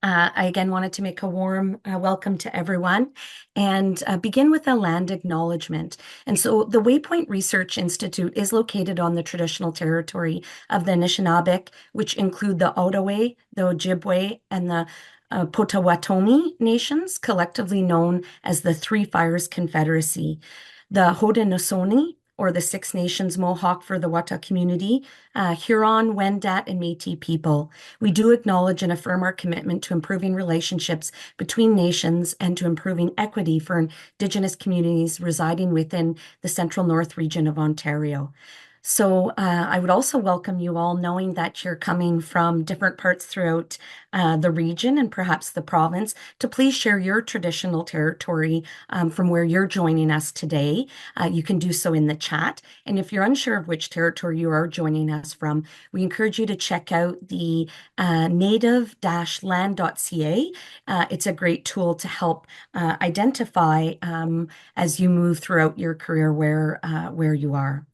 I again wanted to make a warm welcome to everyone and begin with a land acknowledgement. And so the Waypoint Research Institute is located on the traditional territory of the Anishinaabe, which include the Odawa, the Ojibwe, and the Potawatomi nations, collectively known as the Three Fires Confederacy. The Haudenosaunee, or the Six Nations Mohawk for the Wata community, Huron, Wendat, and Métis people. We do acknowledge and affirm our commitment to improving relationships between nations and to improving equity for Indigenous communities residing within the Central North region of Ontario. So I would also welcome you all, knowing that you're coming from different parts throughout the region and perhaps the province, to please share your traditional territory from where you're joining us today. You can do so in the chat. And if you're unsure of which territory you are joining us from, we encourage you to check out the native-land.ca. It's a great tool to help identify as you move throughout your career where you are.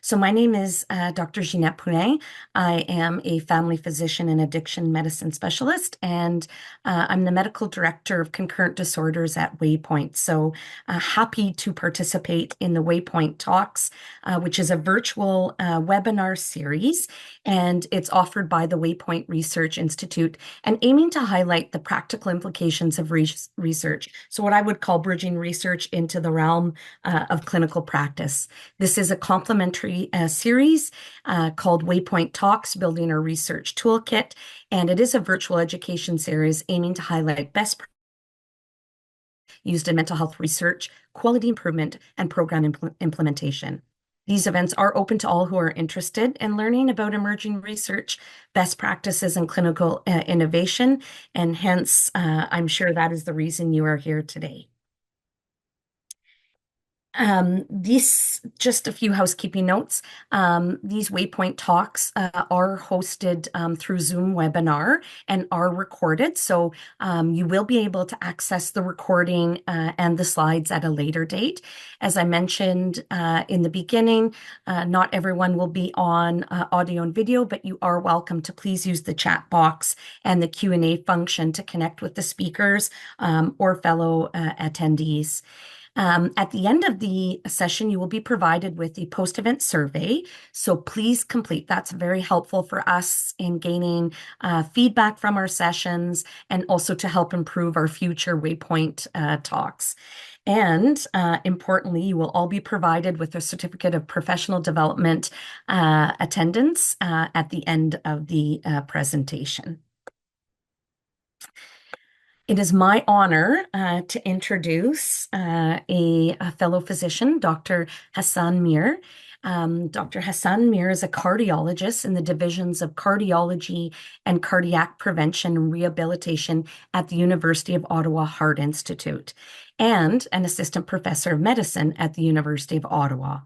So my name is Dr. Ginette Poulin. I am a family physician and addiction medicine specialist, and I'm the medical director of concurrent disorders at Waypoint. So happy to participate in the Waypoint Talks, which is a virtual webinar series, and it's offered by the Waypoint Research Institute and aiming to highlight the practical implications of research. So what I would call bridging research into the realm of clinical practice. This is a complementary series called Waypoint Talks, Building Our Research Toolkit, and it is a virtual education series aiming to highlight best used in mental health research, quality improvement, and program implementation. These events are open to all who are interested in learning about emerging research, best practices, and clinical innovation, and hence, I'm sure that is the reason you are here today. Just a few housekeeping notes. These Waypoint Talks are hosted through Zoom webinar and are recorded. So you will be able to access the recording and the slides at a later date. As I mentioned in the beginning, not everyone will be on audio and video, but you are welcome to please use the chat box and the Q&A function to connect with the speakers or fellow attendees. At the end of the session, you will be provided with the post-event survey. So please complete. That's very helpful for us in gaining feedback from our sessions and also to help improve our future Waypoint talks. And importantly, you will all be provided with a certificate of professional development attendance at the end of the presentation. It is my honor to introduce a fellow physician, Dr. Hassan Mir. Dr. Hassan Mir is a cardiologist in the divisions of cardiology and cardiac prevention and rehabilitation at the University of Ottawa Heart Institute and an assistant professor of medicine at the University of Ottawa.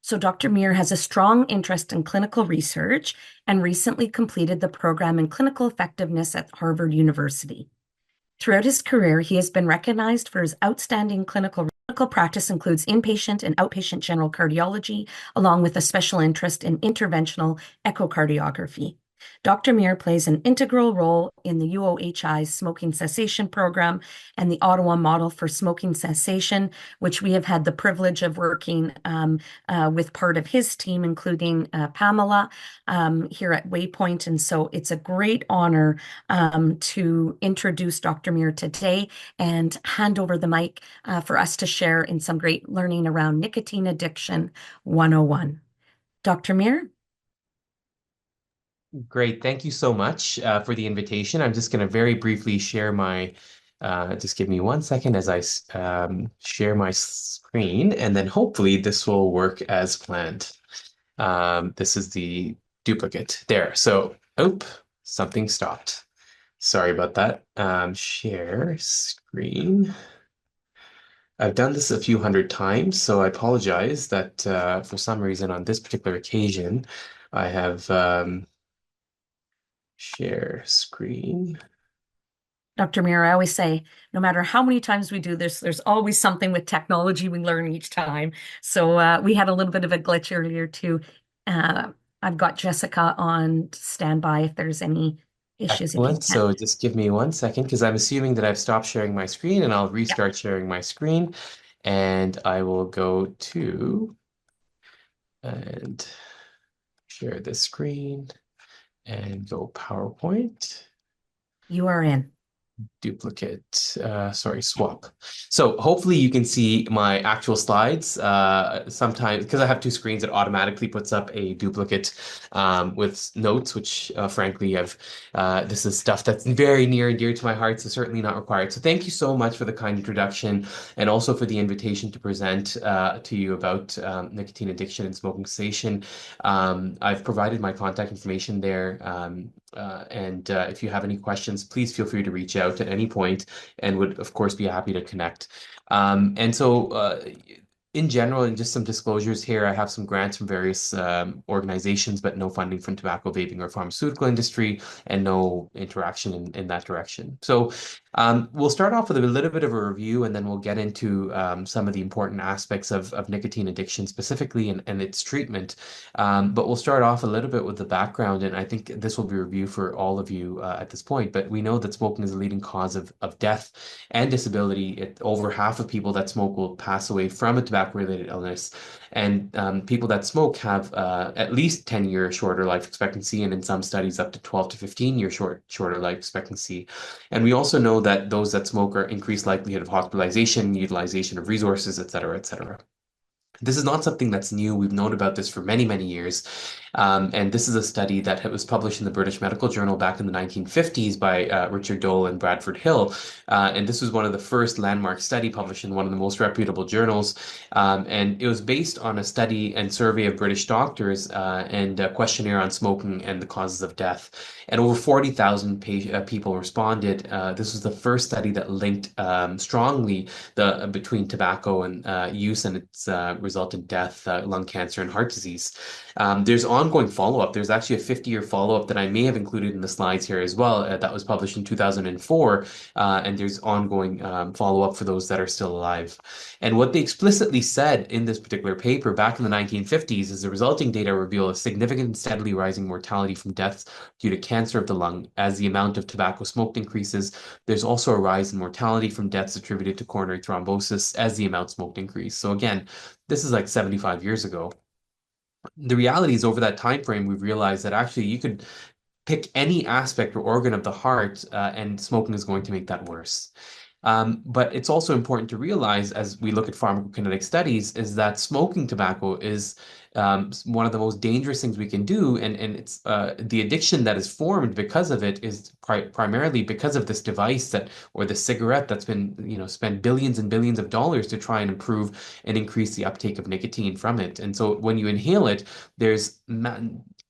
So Dr. Mir has a strong interest in clinical research and recently completed the program in clinical effectiveness at Harvard University. Throughout his career, he has been recognized for his outstanding clinical practice includes inpatient and outpatient general cardiology, along with a special interest in interventional echocardiography. Dr. Mir plays an integral role in the UOHI's smoking cessation program and the Ottawa model for smoking cessation, which we have had the privilege of working with part of his team, including Pamela here at Waypoint. And so it's a great honor to introduce Dr. Mir today and hand over the mic for us to share in some great learning around nicotine addiction 101. Dr. Mir? Great. Thank you so much for the invitation. I'm just going to very briefly share my, just give me 1 second as I share my screen, and then hopefully this will work as planned. This is the duplicate there. So, something stopped. Sorry about that. Share screen. I've done this a few hundred times, so I apologize that for some reason on this particular occasion, I have share screen. Dr. Mir, I always say, no matter how many times we do this, there's always something with technology we learn each time. So we had a little bit of a glitch earlier too. I've got Jessica on standby if there's any issues if you Excellent. can. So just give me one second because I'm assuming that I've stopped sharing my screen and I'll Yep. restart sharing my screen and I will go to and share this screen and go PowerPoint. You are in. Duplicate, sorry, swap. So hopefully you can see my actual slides. Sometimes, because I have two screens, it automatically puts up a duplicate with notes, which frankly, this is stuff that's very near and dear to my heart, so certainly not required. So thank you so much for the kind introduction and also for the invitation to present to you about nicotine addiction and smoking cessation. I've provided my contact information there. And if you have any questions, please feel free to reach out at any point and would, of course, be happy to connect. In general, and just some disclosures here, I have some grants from various organizations, but no funding from tobacco, vaping, or pharmaceutical industry, and no interaction in that direction. So we'll start off with a little bit of a review, and then we'll get into some of the important aspects of nicotine addiction specifically and its treatment. But we'll start off a little bit with the background, and I think this will be a review for all of you at this point. But we know that smoking is a leading cause of death and disability. Over half of people that smoke will pass away from a tobacco-related illness, and people that smoke have at least 10-year shorter life expectancy, and in some studies up to 12 to 15-year shorter life expectancy. And we also know that those that smoke are increased likelihood of hospitalization, utilization of resources, et cetera, et cetera. This is not something that's new. We've known about this for many, many years. And this is a study that was published in the British Medical Journal back in the 1950s by Richard Dole and Bradford Hill. And this was one of the first landmark study published in one of the most reputable journals. And it was based on a study and survey of British doctors and a questionnaire on smoking and the causes of death. And over 40,000 people responded. This was the first study that linked strongly between tobacco and use and its resultant death, lung cancer, and heart disease. There's ongoing follow-up. There's actually a 50-year follow-up that I may have included in the slides here as well. That was published in 2004, and there's ongoing follow-up for those that are still alive. And what they explicitly said in this particular paper back in the 1950s is the resulting data reveal a significant and steadily rising mortality from deaths due to cancer of the lung as the amount of tobacco smoked increases. There's also a rise in mortality from deaths attributed to coronary thrombosis as the amount smoked increased. So again, this is like 75 years ago. The reality is over that time frame, we've realized that actually you could pick any aspect or organ of the heart, and smoking is going to make that worse. But it's also important to realize as we look at pharmacokinetic studies is that smoking tobacco is one of the most dangerous things we can do. And it's the addiction that is formed because of it is primarily because of this device that or the cigarette that's been, spent billions and billions of dollars to try and improve and increase the uptake of nicotine from it. And so when you inhale it, there's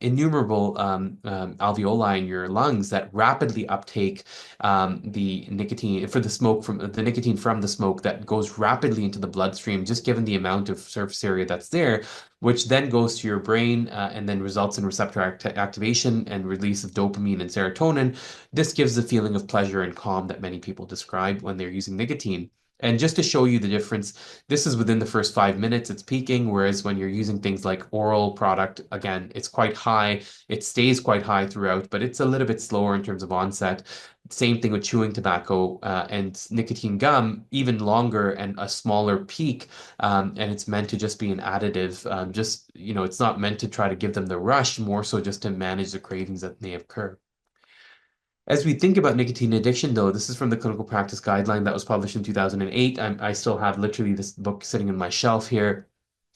innumerable alveoli in your lungs that rapidly uptake the nicotine for the smoke from the nicotine from the smoke that goes rapidly into the bloodstream, just given the amount of surface area that's there, which then goes to your brain and then results in receptor activation and release of dopamine and serotonin. This gives the feeling of pleasure and calm that many people describe when they're using nicotine. And just to show you the difference, this is within the first 5 minutes, it's peaking, whereas when you're using things like oral product, again, it's quite high. It stays quite high throughout, but it's a little bit slower in terms of onset. Same thing with chewing tobacco and nicotine gum, even longer and a smaller peak. And it's meant to just be an additive. It's not meant to try to give them the rush, more so just to manage the cravings that may occur. As we think about nicotine addiction, though, this is from the Clinical Practice Guideline that was published in 2008. I still have literally this book sitting on my shelf here.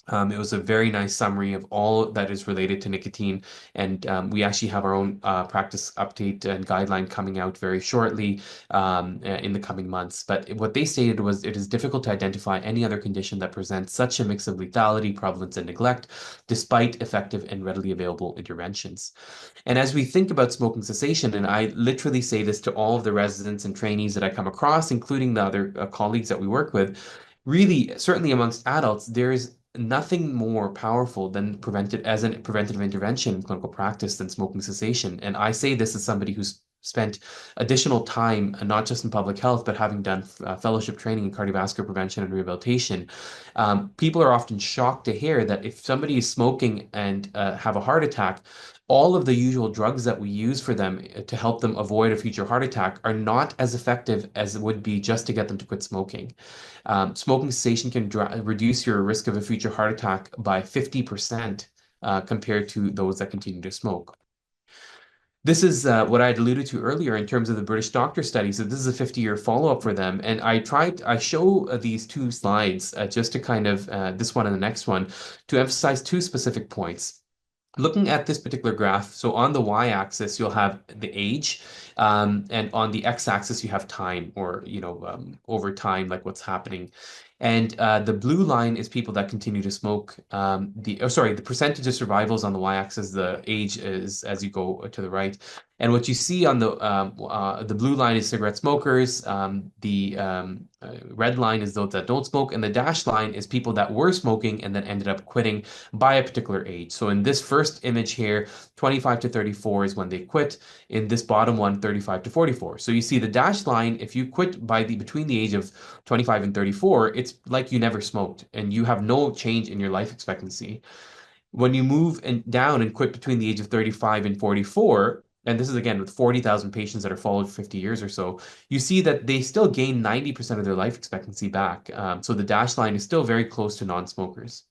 It was a very nice summary of all that is related to nicotine, and we actually have our own practice update and guideline coming out very shortly in the coming months. But what they stated was it is difficult to identify any other condition that presents such a mix of lethality, prevalence, and neglect, despite effective and readily available interventions. And as we think about smoking cessation, and I literally say this to all of the residents and trainees that I come across, including the other colleagues that we work with, really, certainly amongst adults, there is nothing more powerful than preventive intervention in clinical practice than smoking cessation. And I say this as somebody who's spent additional time, not just in public health, but having done fellowship training in cardiovascular prevention and rehabilitation, people are often shocked to hear that if somebody is smoking and have a heart attack, all of the usual drugs that we use for them to help them avoid a future heart attack are not as effective as it would be just to get them to quit smoking. Smoking cessation can reduce your risk of a future heart attack by 50% compared to those that continue to smoke. This is what I had alluded to earlier in terms of the British doctor study. So this is a 50-year follow-up for them. And I show these two slides just to kind of, this one and the next one, to emphasize two specific points. Looking at this particular graph, so on the y-axis, you'll have the age, and on the x-axis, you have time, or, over time, like what's happening. And the blue line is people that continue to smoke. The percentage of survivals on the y-axis, the age is as you go to the right. And what you see on the blue line is cigarette smokers. The red line is those that don't smoke, and the dashed line is people that were smoking and then ended up quitting by a particular age. So in this first image here, 25 to 34 is when they quit. In this bottom one, 35 to 44. So you see the dashed line, if you quit between the age of 25 and 34, it's like you never smoked and you have no change in your life expectancy. When you move down and quit between the age of 35 and 44, and this is again with 40,000 patients that are followed for 50 years or so, you see that they still gain 90% of their life expectancy back. So the dashed line is still very close to non-smokers.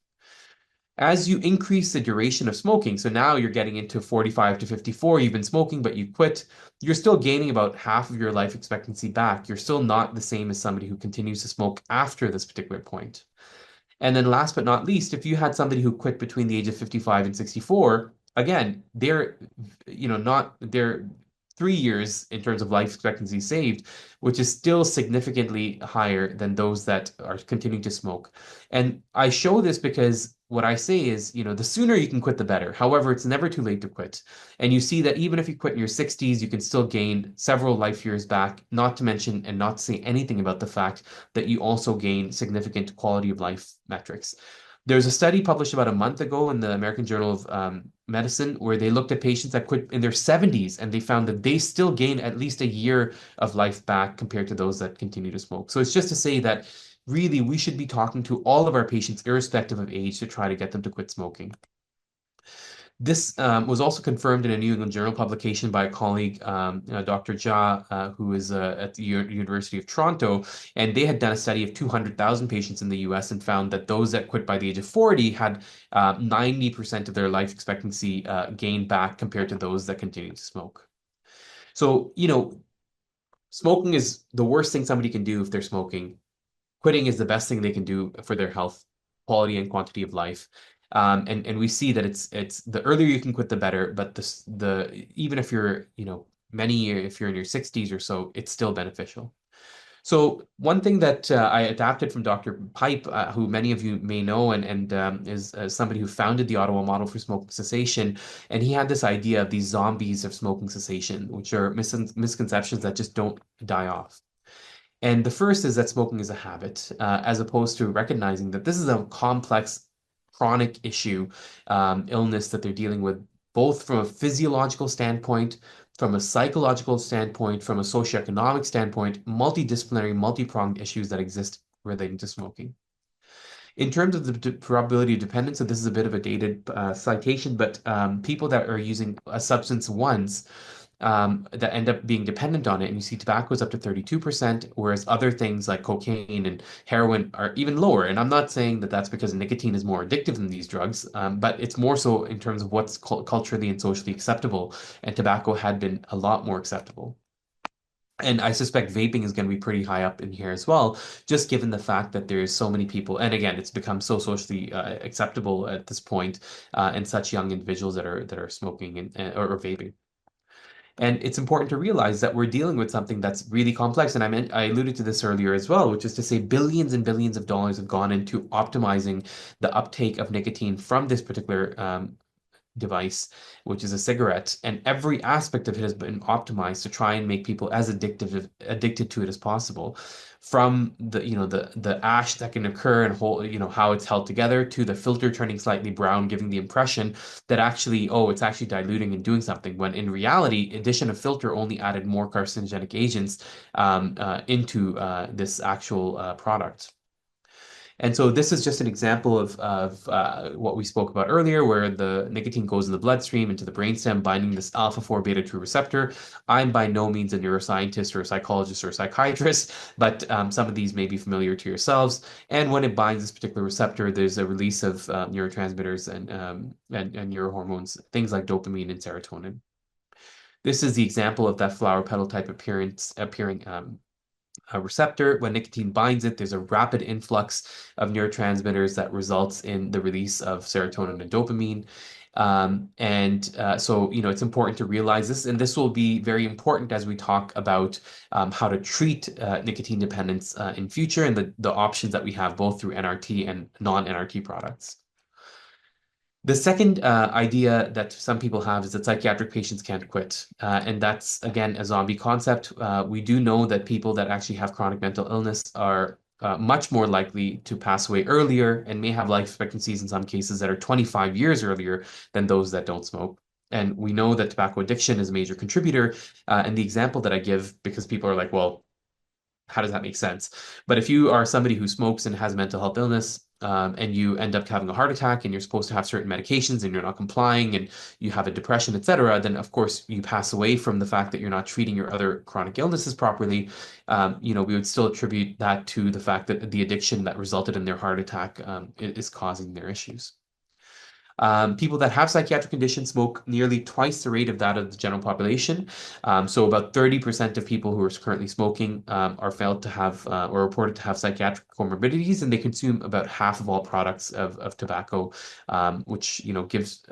As you increase the duration of smoking, so now you're getting into 45 to 54, you've been smoking, but you quit, you're still gaining about half of your life expectancy back. You're still not the same as somebody who continues to smoke after this particular point. And then last but not least, if you had somebody who quit between the age of 55 and 64, again, they're 3 years in terms of life expectancy saved, which is still significantly higher than those that are continuing to smoke. And I show this because what I say is, the sooner you can quit, the better. However, it's never too late to quit. And you see that even if you quit in your 60s, you can still gain several life years back, not to mention and not to say anything about the fact that you also gain significant quality of life metrics. There's a study published about a month ago in the American Journal of Medicine where they looked at patients that quit in their 70s and they found that they still gain at least a year of life back compared to those that continue to smoke. So it's just to say that really we should be talking to all of our patients, irrespective of age, to try to get them to quit smoking. This was also confirmed in a New England Journal publication by a colleague, Dr. Jha, who is at the University of Toronto, and they had done a study of 200,000 patients in the US and found that those that quit by the age of 40 had 90% of their life expectancy gained back compared to those that continue to smoke. So, smoking is the worst thing somebody can do if they're smoking. Quitting is the best thing they can do for their health, quality, and quantity of life. And we see that it's the earlier you can quit, the better. But even if you're if you're in your 60s or so, it's still beneficial. So one thing that I adapted from Dr. Pipe, who many of you may know, and is somebody who founded the Ottawa Model for Smoking Cessation, and he had this idea of these zombies of smoking cessation, which are misconceptions that just don't die off. And the first is that smoking is a habit, as opposed to recognizing that this is a complex, chronic issue, illness that they're dealing with, both from a physiological standpoint, from a psychological standpoint, from a socioeconomic standpoint, multidisciplinary, multi-pronged issues that exist relating to smoking. In terms of the probability of dependence, so this is a bit of a dated citation, but people that are using a substance once that end up being dependent on it. And you see tobacco is up to 32%, whereas other things like cocaine and heroin are even lower. And I'm not saying that that's because nicotine is more addictive than these drugs, but it's more so in terms of what's culturally and socially acceptable. And tobacco had been a lot more acceptable. And I suspect vaping is going to be pretty high up in here as well, just given the fact that there's so many people. And again, it's become so socially acceptable at this point, and such young individuals that are smoking or vaping. And it's important to realize that we're dealing with something that's really complex. And I alluded to this earlier as well, which is to say billions and billions of dollars have gone into optimizing the uptake of nicotine from this particular device, which is a cigarette, and every aspect of it has been optimized to try and make people as addicted to it as possible. From the ash that can occur and whole, how it's held together, to the filter turning slightly brown, giving the impression that actually, oh, it's actually diluting and doing something, when in reality, addition of filter only added more carcinogenic agents into this actual product. And so this is just an example of what we spoke about earlier, where the nicotine goes in the bloodstream into the brainstem, binding this alpha 4 beta 2 receptor. I'm by no means a neuroscientist or a psychologist or a psychiatrist, but some of these may be familiar to yourselves. And when it binds this particular receptor, there's a release of neurotransmitters and neurohormones, things like dopamine and serotonin. This is the example of that flower petal type appearing a receptor. When nicotine binds it, there's a rapid influx of neurotransmitters that results in the release of serotonin and dopamine. So, it's important to realize this, and this will be very important as we talk about how to treat nicotine dependence in future, and the options that we have both through NRT and non-NRT products. The second idea that some people have is that psychiatric patients can't quit. And that's, again, a zombie concept. We do know that people that actually have chronic mental illness are much more likely to pass away earlier and may have life expectancies in some cases that are 25 years earlier than those that don't smoke. And we know that tobacco addiction is a major contributor. And the example that I give, because people are like, well, how does that make sense? But if you are somebody who smokes and has mental health illness, and you end up having a heart attack and you're supposed to have certain medications and you're not complying and you have a depression, etc., then of course you pass away from the fact that you're not treating your other chronic illnesses properly. We would still attribute that to the fact that the addiction that resulted in their heart attack is causing their issues. People that have psychiatric conditions smoke nearly twice the rate of that of the general population. So about 30% of people who are currently smoking are felt to have or reported to have psychiatric comorbidities, and they consume about half of all products of tobacco, which gives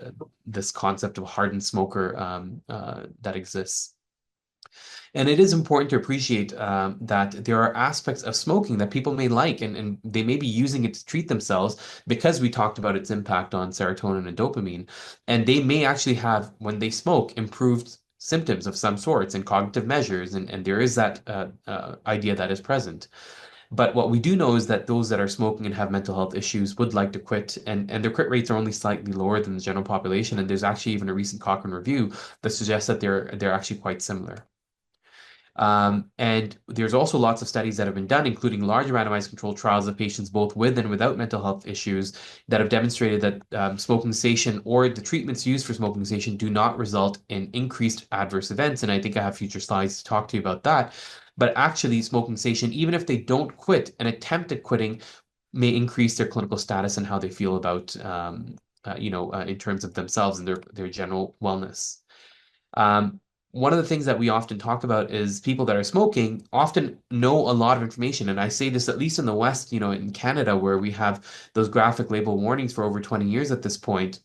this concept of a hardened smoker that exists. And it is important to appreciate that there are aspects of smoking that people may like, and they may be using it to treat themselves because we talked about its impact on serotonin and dopamine. And they may actually have, when they smoke, improved symptoms of some sorts and cognitive measures. And there is that idea that is present. But what we do know is that those that are smoking and have mental health issues would like to quit, and their quit rates are only slightly lower than the general population. And there's actually even a recent Cochrane review that suggests that they're actually quite similar. And there's also lots of studies that have been done, including large randomized controlled trials of patients both with and without mental health issues that have demonstrated that smoking cessation or the treatments used for smoking cessation do not result in increased adverse events. And I think I have future slides to talk to you about that. But actually, smoking cessation, even if they don't quit, an attempt at quitting may increase their clinical status and how they feel about, in terms of themselves and their general wellness. Um, One of the things that we often talk about is people that are smoking often know a lot of information. And I say this at least in the West, in Canada, where we have those graphic label warnings for over 20 years at this point,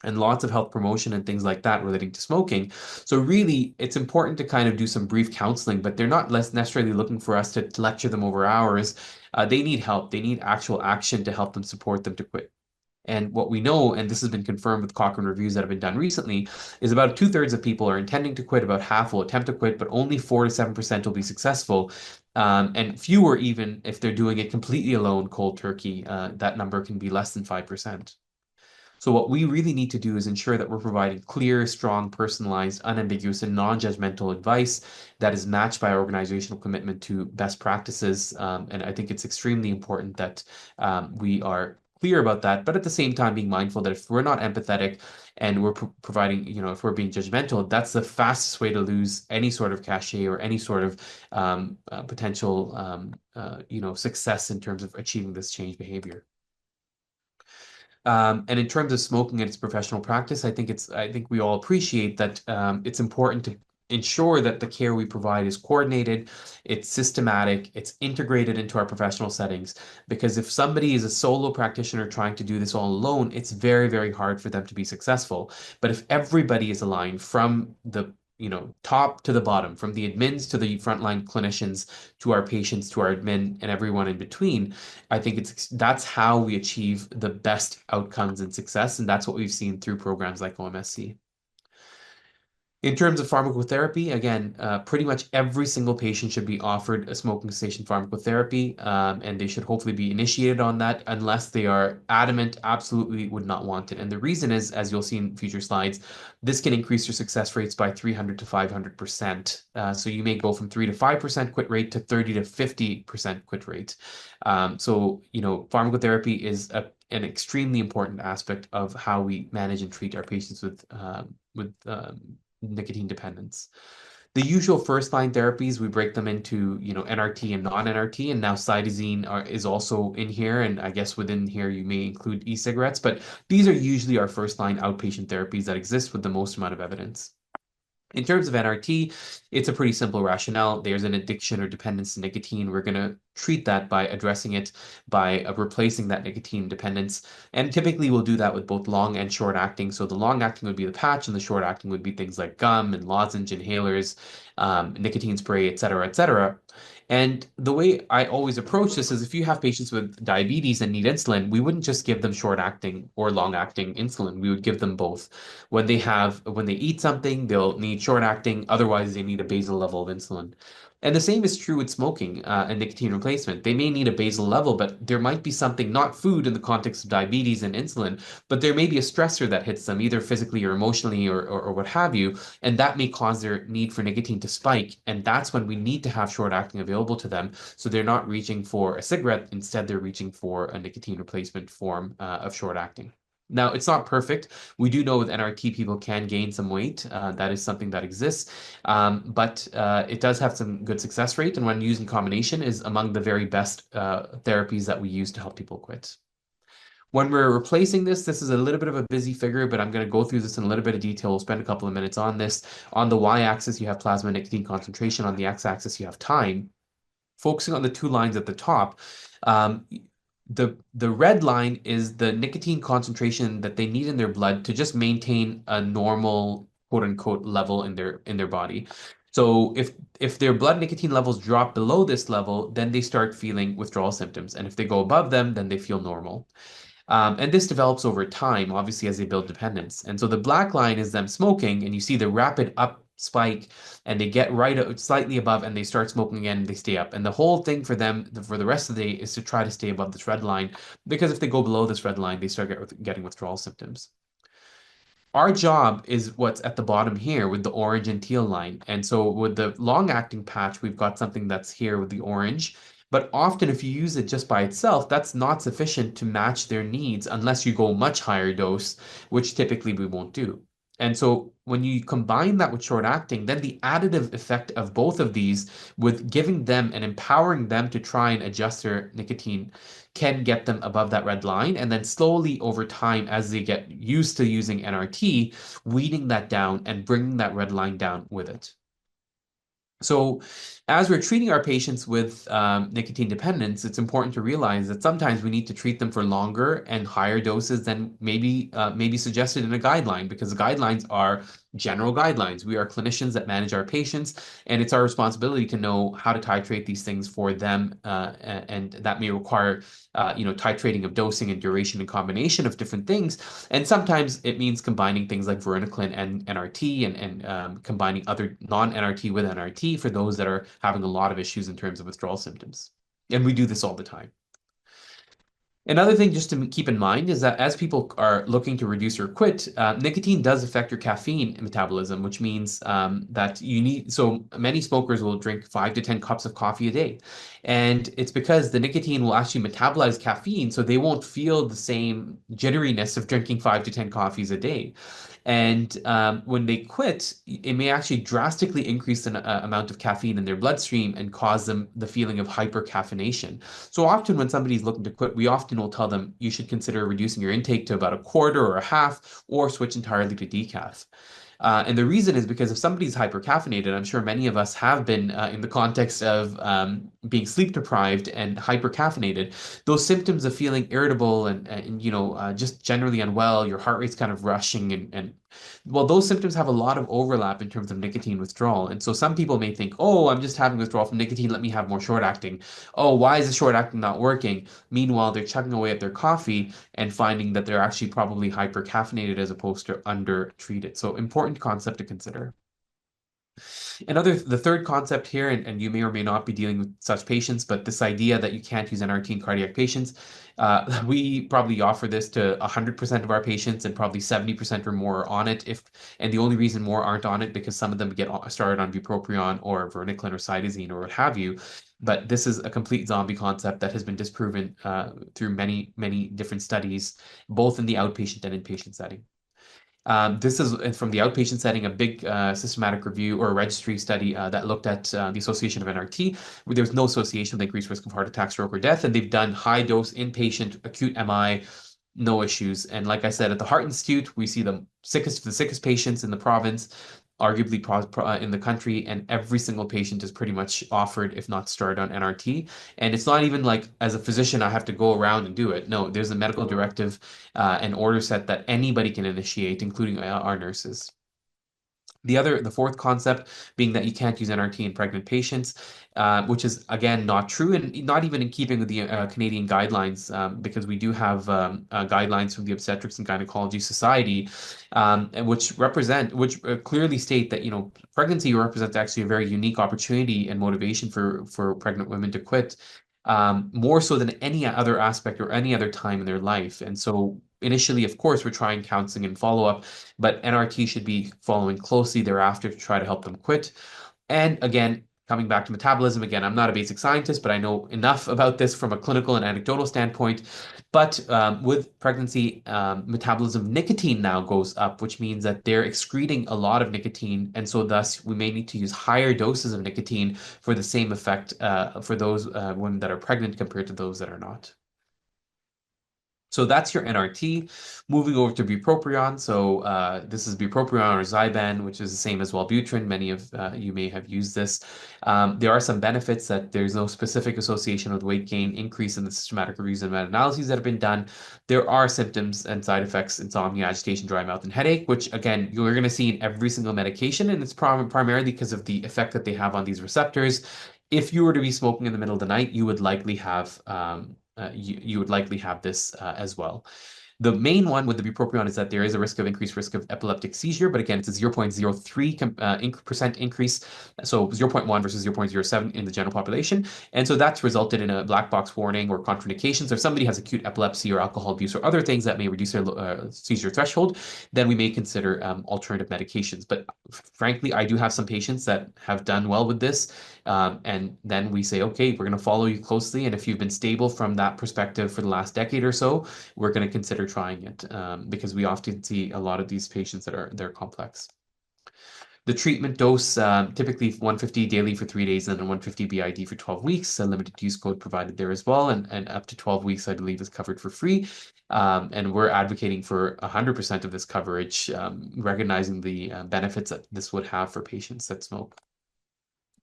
and lots of health promotion and things like that relating to smoking. So really, it's important to kind of do some brief counseling, but they're not less necessarily looking for us to lecture them over hours. They need help. They need actual action to help them support them to quit. And what we know, and this has been confirmed with Cochrane reviews that have been done recently, is about two-thirds of people are intending to quit, about half will attempt to quit, but only 4 to 7% will be successful. And fewer, even if they're doing it completely alone, cold turkey, that number can be less than 5%. So what we really need to do is ensure that we're providing clear, strong, personalized, unambiguous, and non-judgmental advice that is matched by our organizational commitment to best practices. And I think it's extremely important that we are clear about that, but at the same time being mindful that if we're not empathetic and we're providing, if we're being judgmental, that's the fastest way to lose any sort of cachet or any sort of potential, success in terms of achieving this change behavior. And in terms of smoking and its professional practice, I think we all appreciate that it's important to ensure that the care we provide is coordinated, it's systematic, it's integrated into our professional settings. Because if somebody is a solo practitioner trying to do this all alone, it's very, very hard for them to be successful. But if everybody is aligned from the top to the bottom, from the admins to the frontline clinicians to our patients to our admin and everyone in between. I think that's how we achieve the best outcomes and success, and that's what we've seen through programs like OMSC. In terms of pharmacotherapy, again, pretty much every single patient should be offered a smoking cessation pharmacotherapy, and they should hopefully be initiated on that unless they are adamant, absolutely would not want it. And the reason is, as you'll see in future slides, this can increase your success rates by 300 to 500%. So you may go from 3 to 5% quit rate to 30 to 50% quit rate. Pharmacotherapy is an extremely important aspect of how we manage and treat our patients with nicotine dependence. The usual first line therapies, we break them into, NRT and non-NRT, and now cytosine is also in here, and I guess within here you may include e-cigarettes, but these are usually our first line outpatient therapies that exist with the most amount of evidence. In terms of NRT, it's a pretty simple rationale. There's an addiction or dependence to nicotine. We're going to treat that by addressing it by replacing that nicotine dependence. And typically, we'll do that with both long and short acting. So the long acting would be the patch, and the short acting would be things like gum and lozenge, inhalers, nicotine spray, et cetera, et cetera. And the way I always approach this is if you have patients with diabetes and need insulin, we wouldn't just give them short acting or long acting insulin. We would give them both. When they eat something, they'll need short acting, otherwise they need a basal level of insulin. And the same is true with smoking and nicotine replacement. They may need a basal level, but there might be something, not food in the context of diabetes and insulin, but there may be a stressor that hits them, either physically or emotionally or what have you, and that may cause their need for nicotine to spike. And that's when we need to have short acting available to them. So they're not reaching for a cigarette. Instead, they're reaching for a nicotine replacement form of short acting. Now, it's not perfect. We do know with NRT, people can gain some weight. That is something that exists. But it does have some good success rate. And when used in combination, is among the very best therapies that we use to help people quit. When we're replacing this is a little bit of a busy figure, but I'm going to go through this in a little bit of detail. We'll spend a couple of minutes on this. On the y-axis, you have plasma nicotine concentration. On the x-axis, you have time. Focusing on the two lines at the top, um, the red line is the nicotine concentration that they need in their blood to just maintain a normal quote unquote level in their body. So if their blood nicotine levels drop below this level, then they start feeling withdrawal symptoms. And if they go above them, then they feel normal. And this develops over time, obviously, as they build dependence. And so the black line is them smoking, and you see the rapid up spike, and they get slightly above, and they start smoking again, and they stay up. And the whole thing for them for the rest of the day is to try to stay above this red line, because if they go below this red line, they start getting withdrawal symptoms. Our job is what's at the bottom here with the orange and teal line. And so with the long-acting patch, we've got something that's here with the orange. But often, if you use it just by itself, that's not sufficient to match their needs unless you go much higher dose, which typically we won't do. And so when you combine that with short acting, then the additive effect of both of these, with giving them and empowering them to try and adjust their nicotine, can get them above that red line. And then slowly over time, as they get used to using NRT, weeding that down and bringing that red line down with it. So, as we're treating our patients with nicotine dependence, it's important to realize that sometimes we need to treat them for longer and higher doses than maybe suggested in a guideline, because the guidelines are general guidelines. We are clinicians that manage our patients, and it's our responsibility to know how to titrate these things for them, and that may require titrating of dosing and duration and combination of different things. And sometimes it means combining things like varenicline and NRT, and combining other non-NRT with NRT for those that are having a lot of issues in terms of withdrawal symptoms. And we do this all the time. Another thing just to keep in mind is that as people are looking to reduce or quit, nicotine does affect your caffeine metabolism, which means that so many smokers will drink 5 to 10 cups of coffee a day. And it's because the nicotine will actually metabolize caffeine, so they won't feel the same jitteriness of drinking 5 to 10 coffees a day. And when they quit, it may actually drastically increase the amount of caffeine in their bloodstream and cause them the feeling of hypercaffeination. So often when somebody's looking to quit, we often will tell them you should consider reducing your intake to about a quarter or a half, or switch entirely to decaf. And the reason is because if somebody's hypercaffeinated, I'm sure many of us have been in the context of being sleep deprived and hypercaffeinated, those symptoms of feeling irritable and just generally unwell, your heart rate's kind of rushing and well, those symptoms have a lot of overlap in terms of nicotine withdrawal. And so some people may think, oh, I'm just having withdrawal from nicotine. Let me have more short acting. Oh, why is the short acting not working? Meanwhile, they're chugging away at their coffee and finding that they're actually probably hypercaffeinated as opposed to under treated. So important concept to consider. The third concept here, and you may or may not be dealing with such patients, but this idea that you can't use NRT in cardiac patients, we probably offer this to 100% of our patients, and probably 70% or more are on it. And the only reason more aren't on it because some of them get started on bupropion or varenicline or cytosine or what have you. But this is a complete zombie concept that has been disproven through many, many different studies, both in the outpatient and inpatient setting. This is from the outpatient setting, a big systematic review or a registry study that looked at the association of NRT, where there was no association with increased risk of heart attack, stroke, or death. And they've done high dose inpatient acute MI, no issues. And like I said, at the Heart Institute, we see the sickest patients in the province, arguably in the country, and every single patient is pretty much offered, if not started on NRT. And it's not even like as a physician, I have to go around and do it. No, there's a medical directive and order set that anybody can initiate, including our nurses. The fourth concept being that you can't use NRT in pregnant patients, which is again not true and not even in keeping with the Canadian guidelines, because we do have guidelines from the Obstetrics and Gynecology Society, which clearly state that pregnancy represents actually a very unique opportunity and motivation for pregnant women to quit. More so than any other aspect or any other time in their life. And so initially, of course, we're trying counseling and follow-up, but NRT should be following closely thereafter to try to help them quit. And again, coming back to metabolism, again, I'm not a basic scientist, but I know enough about this from a clinical and anecdotal standpoint. But with pregnancy, metabolism of nicotine now goes up, which means that they're excreting a lot of nicotine. And so thus we may need to use higher doses of nicotine for the same effect for those women that are pregnant compared to those that are not. So that's your NRT. Moving over to bupropion. So this is bupropion or Zyban, which is the same as Wellbutrin. Many of you may have used this. There are some benefits that there's no specific association with weight gain increase in the systematic reviews and meta-analyses that have been done. There are symptoms and side effects, insomnia, agitation, dry mouth, and headache, which again, you're going to see in every single medication, and it's primarily because of the effect that they have on these receptors. If you were to be smoking in the middle of the night, you would likely have you would likely have this as well. The main one with the bupropion is that there is a increased risk of epileptic seizure, but again, it's a 0.03% increase, so zero point 0.1 versus 0.07 in the general population. And so that's resulted in a black box warning or contraindications. If somebody has acute epilepsy or alcohol abuse or other things that may reduce their seizure threshold, then we may consider alternative medications. But frankly, I do have some patients that have done well with this. And then we say, okay, we're going to follow you closely. And if you've been stable from that perspective for the last decade or so, we're going to consider trying it because we often see a lot of these patients they're complex. The treatment dose, typically 150 daily for 3 days and then 150 BID for 12 weeks. A limited use code provided there as well. And up to 12 weeks, I believe, is covered for free. And we're advocating for 100% of this coverage, recognizing the benefits that this would have for patients that smoke.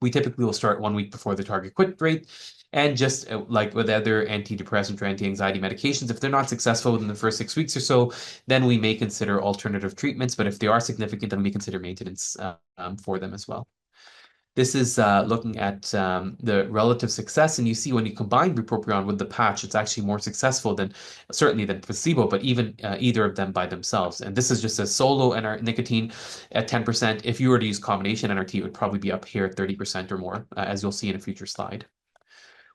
We typically will start 1 week before the target quit rate. And just like with other antidepressant or anti-anxiety medications, if they're not successful within the first 6 weeks or so, then we may consider alternative treatments. But if they are significant, then we consider maintenance for them as well. This is looking at the relative success, and you see when you combine bupropion with the patch, it's actually more successful certainly than placebo, but even either of them by themselves. And this is just a solo nicotine at 10%. If you were to use combination NRT, it would probably be up here at 30% or more, as you'll see in a future slide.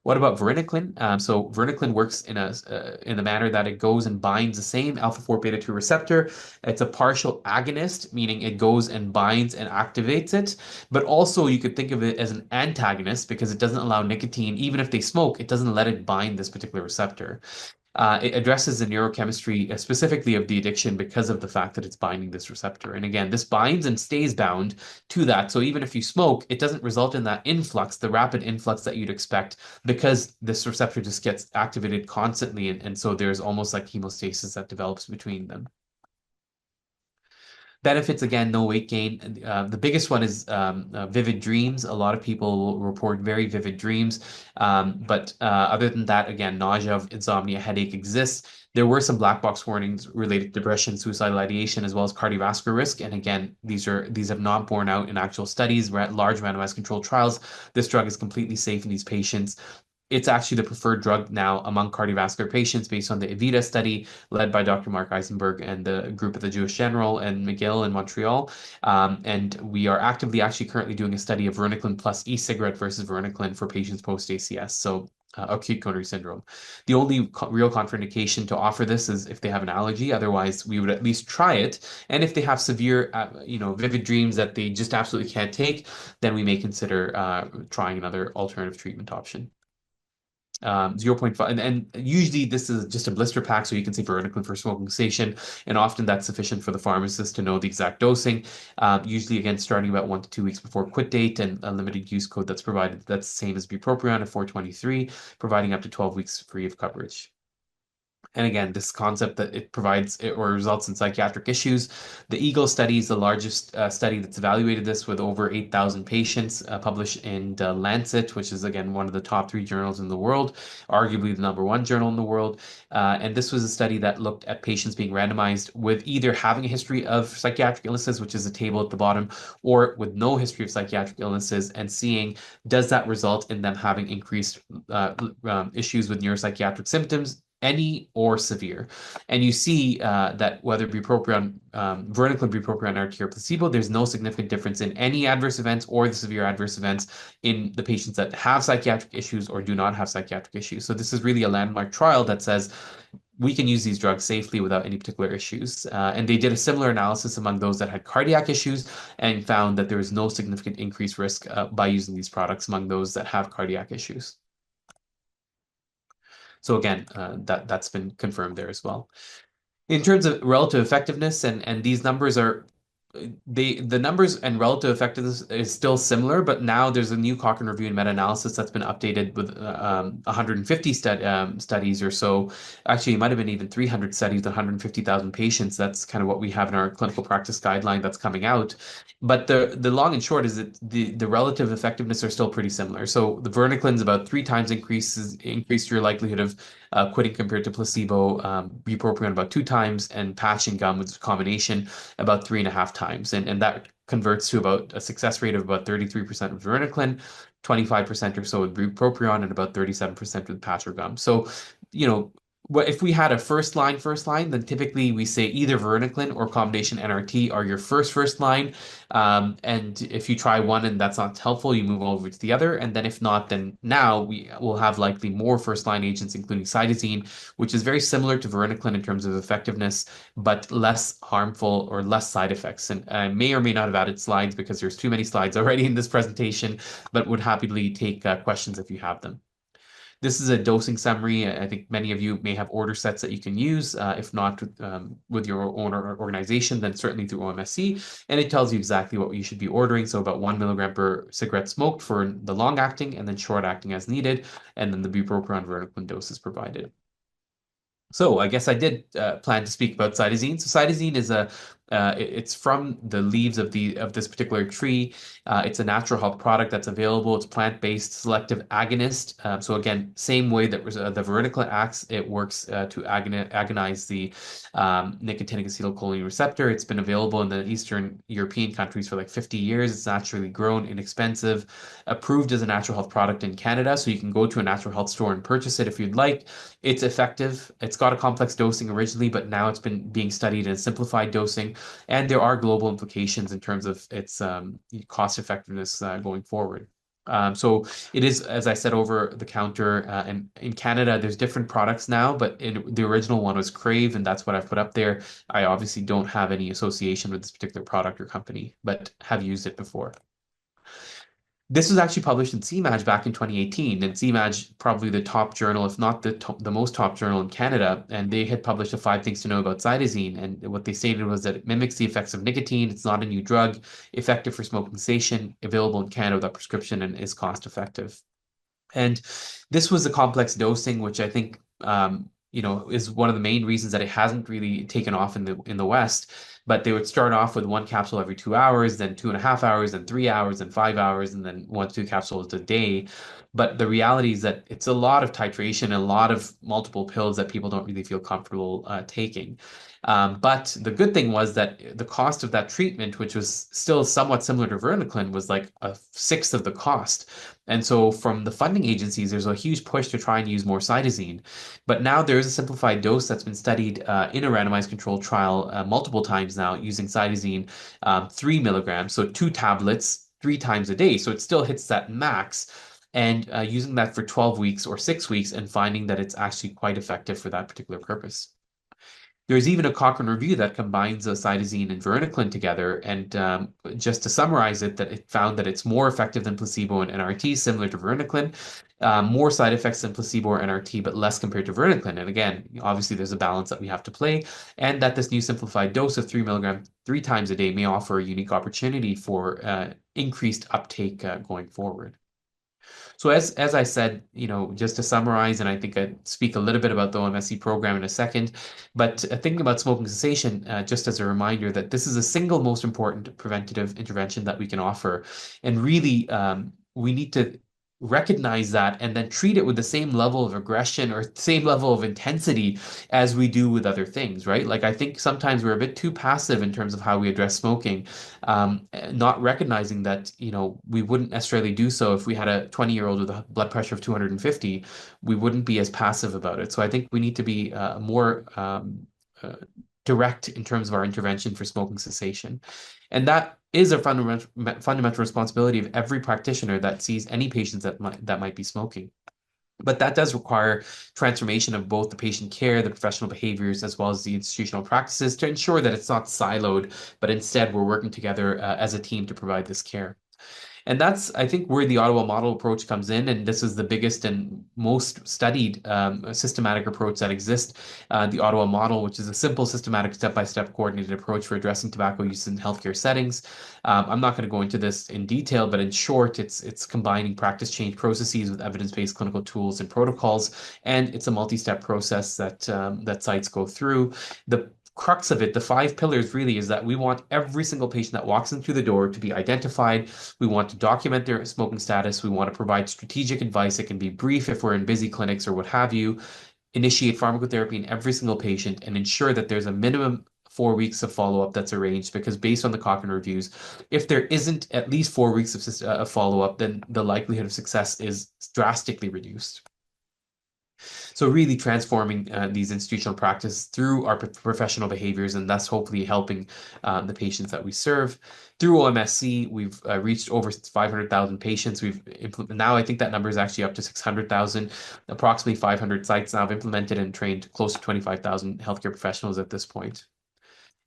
What about varenicline? So varenicline works in the manner that it goes and binds the same alpha-4 beta-2 receptor. It's a partial agonist, meaning it goes and binds and activates it. But also you could think of it as an antagonist because it doesn't allow nicotine, even if they smoke, it doesn't let it bind this particular receptor. It addresses the neurochemistry specifically of the addiction because of the fact that it's binding this receptor. And again, this binds and stays bound to that. So even if you smoke, it doesn't result in that influx, the rapid influx that you'd expect, because this receptor just gets activated constantly. And so there's almost like hemostasis that develops between them. Benefits, again, no weight gain. The biggest one is vivid dreams. A lot of people will report very vivid dreams. But other than that, again, nausea, insomnia, headache exists. There were some black box warnings related to depression, suicidal ideation, as well as cardiovascular risk. And again, these have not borne out in actual studies. We're at large randomized controlled trials. This drug is completely safe in these patients. It's actually the preferred drug now among cardiovascular patients based on the EVITA study led by Dr. Mark Eisenberg and the group at the Jewish General and McGill in Montreal. And we are actively actually currently doing a study of varenicline plus e-cigarette versus varenicline for patients post-ACS. So acute coronary syndrome. The only real contraindication to offer this is if they have an allergy. Otherwise, we would at least try it. And if they have severe, vivid dreams that they just absolutely can't take, then we may consider trying another alternative treatment option. 0.5, and usually this is just a blister pack, so you can say varenicline for smoking cessation, and often that's sufficient for the pharmacist to know the exact dosing. Usually, again, starting about 1 to 2 weeks before quit date, and a limited use code that's provided. That's the same as bupropion at 423, providing up to 12 weeks free of coverage. And again, this concept that it provides or results in psychiatric issues. The Eagle study is the largest study that's evaluated this with over 8,000 patients published in the Lancet, which is, again, one of the top three journals in the world, arguably the number one journal in the world. And this was a study that looked at patients being randomized with either having a history of psychiatric illnesses, which is a table at the bottom, or with no history of psychiatric illnesses, and seeing does that result in them having increased issues with neuropsychiatric symptoms, any or severe. And you see that whether bupropion, varenicline, bupropion, RT, or placebo, there's no significant difference in any adverse events or the severe adverse events in the patients that have psychiatric issues or do not have psychiatric issues. So this is really a landmark trial that says we can use these drugs safely without any particular issues. And they did a similar analysis among those that had cardiac issues and found that there was no significant increased risk by using these products among those that have cardiac issues. So again, that's been confirmed there as well. In terms of relative effectiveness, and these numbers are the numbers and relative effectiveness is still similar, but now there's a new Cochrane review and meta-analysis that's been updated with 150 studies or so. Actually, it might have been even 300 studies, 150,000 patients. That's kind of what we have in our clinical practice guideline that's coming out. But the long and short is that the relative effectiveness are still pretty similar. So the varenicline's about 3 times increase your likelihood of quitting compared to placebo, bupropion about 2 times, and patch and gum with combination about 3.5 times. And that converts to about a success rate of about 33% with varenicline, 25% or so with bupropion, and about 37% with patch or gum. So, if we had a first line, then typically we say either varenicline or combination NRT are your first line. And if you try one and that's not helpful, you move over to the other. And then if not, then now we will have likely more first line agents, including cytosine, which is very similar to varenicline in terms of effectiveness, but less harmful or less side effects. And I may or may not have added slides because there's too many slides already in this presentation, but would happily take questions if you have them. This is a dosing summary. I think many of you may have order sets that you can use. If not with your own organization, then certainly through OMSC. And it tells you exactly what you should be ordering. So about 1 milligram per cigarette smoked for the long acting, and then short acting as needed. And then the bupropion varenicline dose is provided. So I guess I did plan to speak about cytosine. So cytosine is it's from the leaves of this particular tree. It's a natural health product that's available. It's plant-based, selective agonist. So again, same way that the varenicline acts, it works to agonize the nicotinic acetylcholine receptor. It's been available in the Eastern European countries for like 50 years. It's naturally grown, inexpensive, approved as a natural health product in Canada. So you can go to a natural health store and purchase it if you'd like. It's effective. It's got a complex dosing originally, but now it's been being studied in simplified dosing. And there are global implications in terms of its cost effectiveness going forward. So it is, as I said, over the counter. And in Canada, there's different products now, but the original one was Crave, and that's what I've put up there. I obviously don't have any association with this particular product or company, but have used it before. This was actually published in CMAJ back in 2018, and CMAJ probably the top journal, if not the most top journal in Canada, and they had published a 5 things to know about cytosine, and what they stated was that it mimics the effects of nicotine, it's not a new drug, effective for smoking cessation, available in Canada without prescription, and is cost effective. And this was a complex dosing, which I think is one of the main reasons that it hasn't really taken off in the West. but they would start off with one capsule every 2 hours, then 2.5 hours, then 3 hours, then 5 hours, and then 1 to 2 capsules a day. But the reality is that it's a lot of titration, a lot of multiple pills that people don't really feel comfortable taking. But the good thing was that the cost of that treatment, which was still somewhat similar to Varenicline, was like a sixth of the cost. And so from the funding agencies, there's a huge push to try and use more cytosine. But now there is a simplified dose that's been studied in a randomized controlled trial multiple times now using cytosine 3 milligrams, so 2 tablets 3 times a day. So it still hits that max. And using that for 12 weeks or 6 weeks and finding that it's actually quite effective for that particular purpose. There's even a Cochrane review that combines cytosine and varenicline together. And just to summarize it, that it found that it's more effective than placebo and NRT, similar to varenicline, more side effects than placebo or NRT, but less compared to varenicline. And again, obviously, there's a balance that we have to play, and that this new simplified dose of 3 milligrams 3 times a day may offer a unique opportunity for increased uptake going forward. So as I said, just to summarize, and I think I speak a little bit about the OMSC program in a second, but thinking about smoking cessation, just as a reminder that this is the single most important preventative intervention that we can offer, and really we need to recognize that and then treat it with the same level of aggression or same level of intensity as we do with other things, right? Like I think sometimes we're a bit too passive in terms of how we address smoking, not recognizing that, we wouldn't necessarily do so if we had a 20-year-old with a blood pressure of 250, we wouldn't be as passive about it. So I think we need to be more uh, direct in terms of our intervention for smoking cessation. And that is a fundamental responsibility of every practitioner that sees any patients that might be smoking. But that does require transformation of both the patient care, the professional behaviors, as well as the institutional practices to ensure that it's not siloed, but instead we're working together as a team to provide this care. And that's, I think, where the Ottawa model approach comes in. And this is the biggest and most studied systematic approach that exists. The Ottawa model, which is a simple, systematic, step-by-step coordinated approach for addressing tobacco use in healthcare settings. I'm not going to go into this in detail, but in short, it's combining practice change processes with evidence-based clinical tools and protocols. And it's a multi-step process that sites go through. The crux of it, the 5 pillars really is that we want every single patient that walks in through the door to be identified. We want to document their smoking status. We want to provide strategic advice. It can be brief if we're in busy clinics or what have you. Initiate pharmacotherapy in every single patient and ensure that there's a minimum 4 weeks of follow-up that's arranged, because based on the Cochrane reviews, if there isn't at least 4 weeks of follow-up, then the likelihood of success is drastically reduced. So really transforming these institutional practice through our professional behaviors, and thus hopefully helping the patients that we serve. Through OMSC, we've reached over 500,000 patients. Now I think that number is actually up to 600,000. Approximately 500 sites now have implemented and trained close to 25,000 healthcare professionals at this point.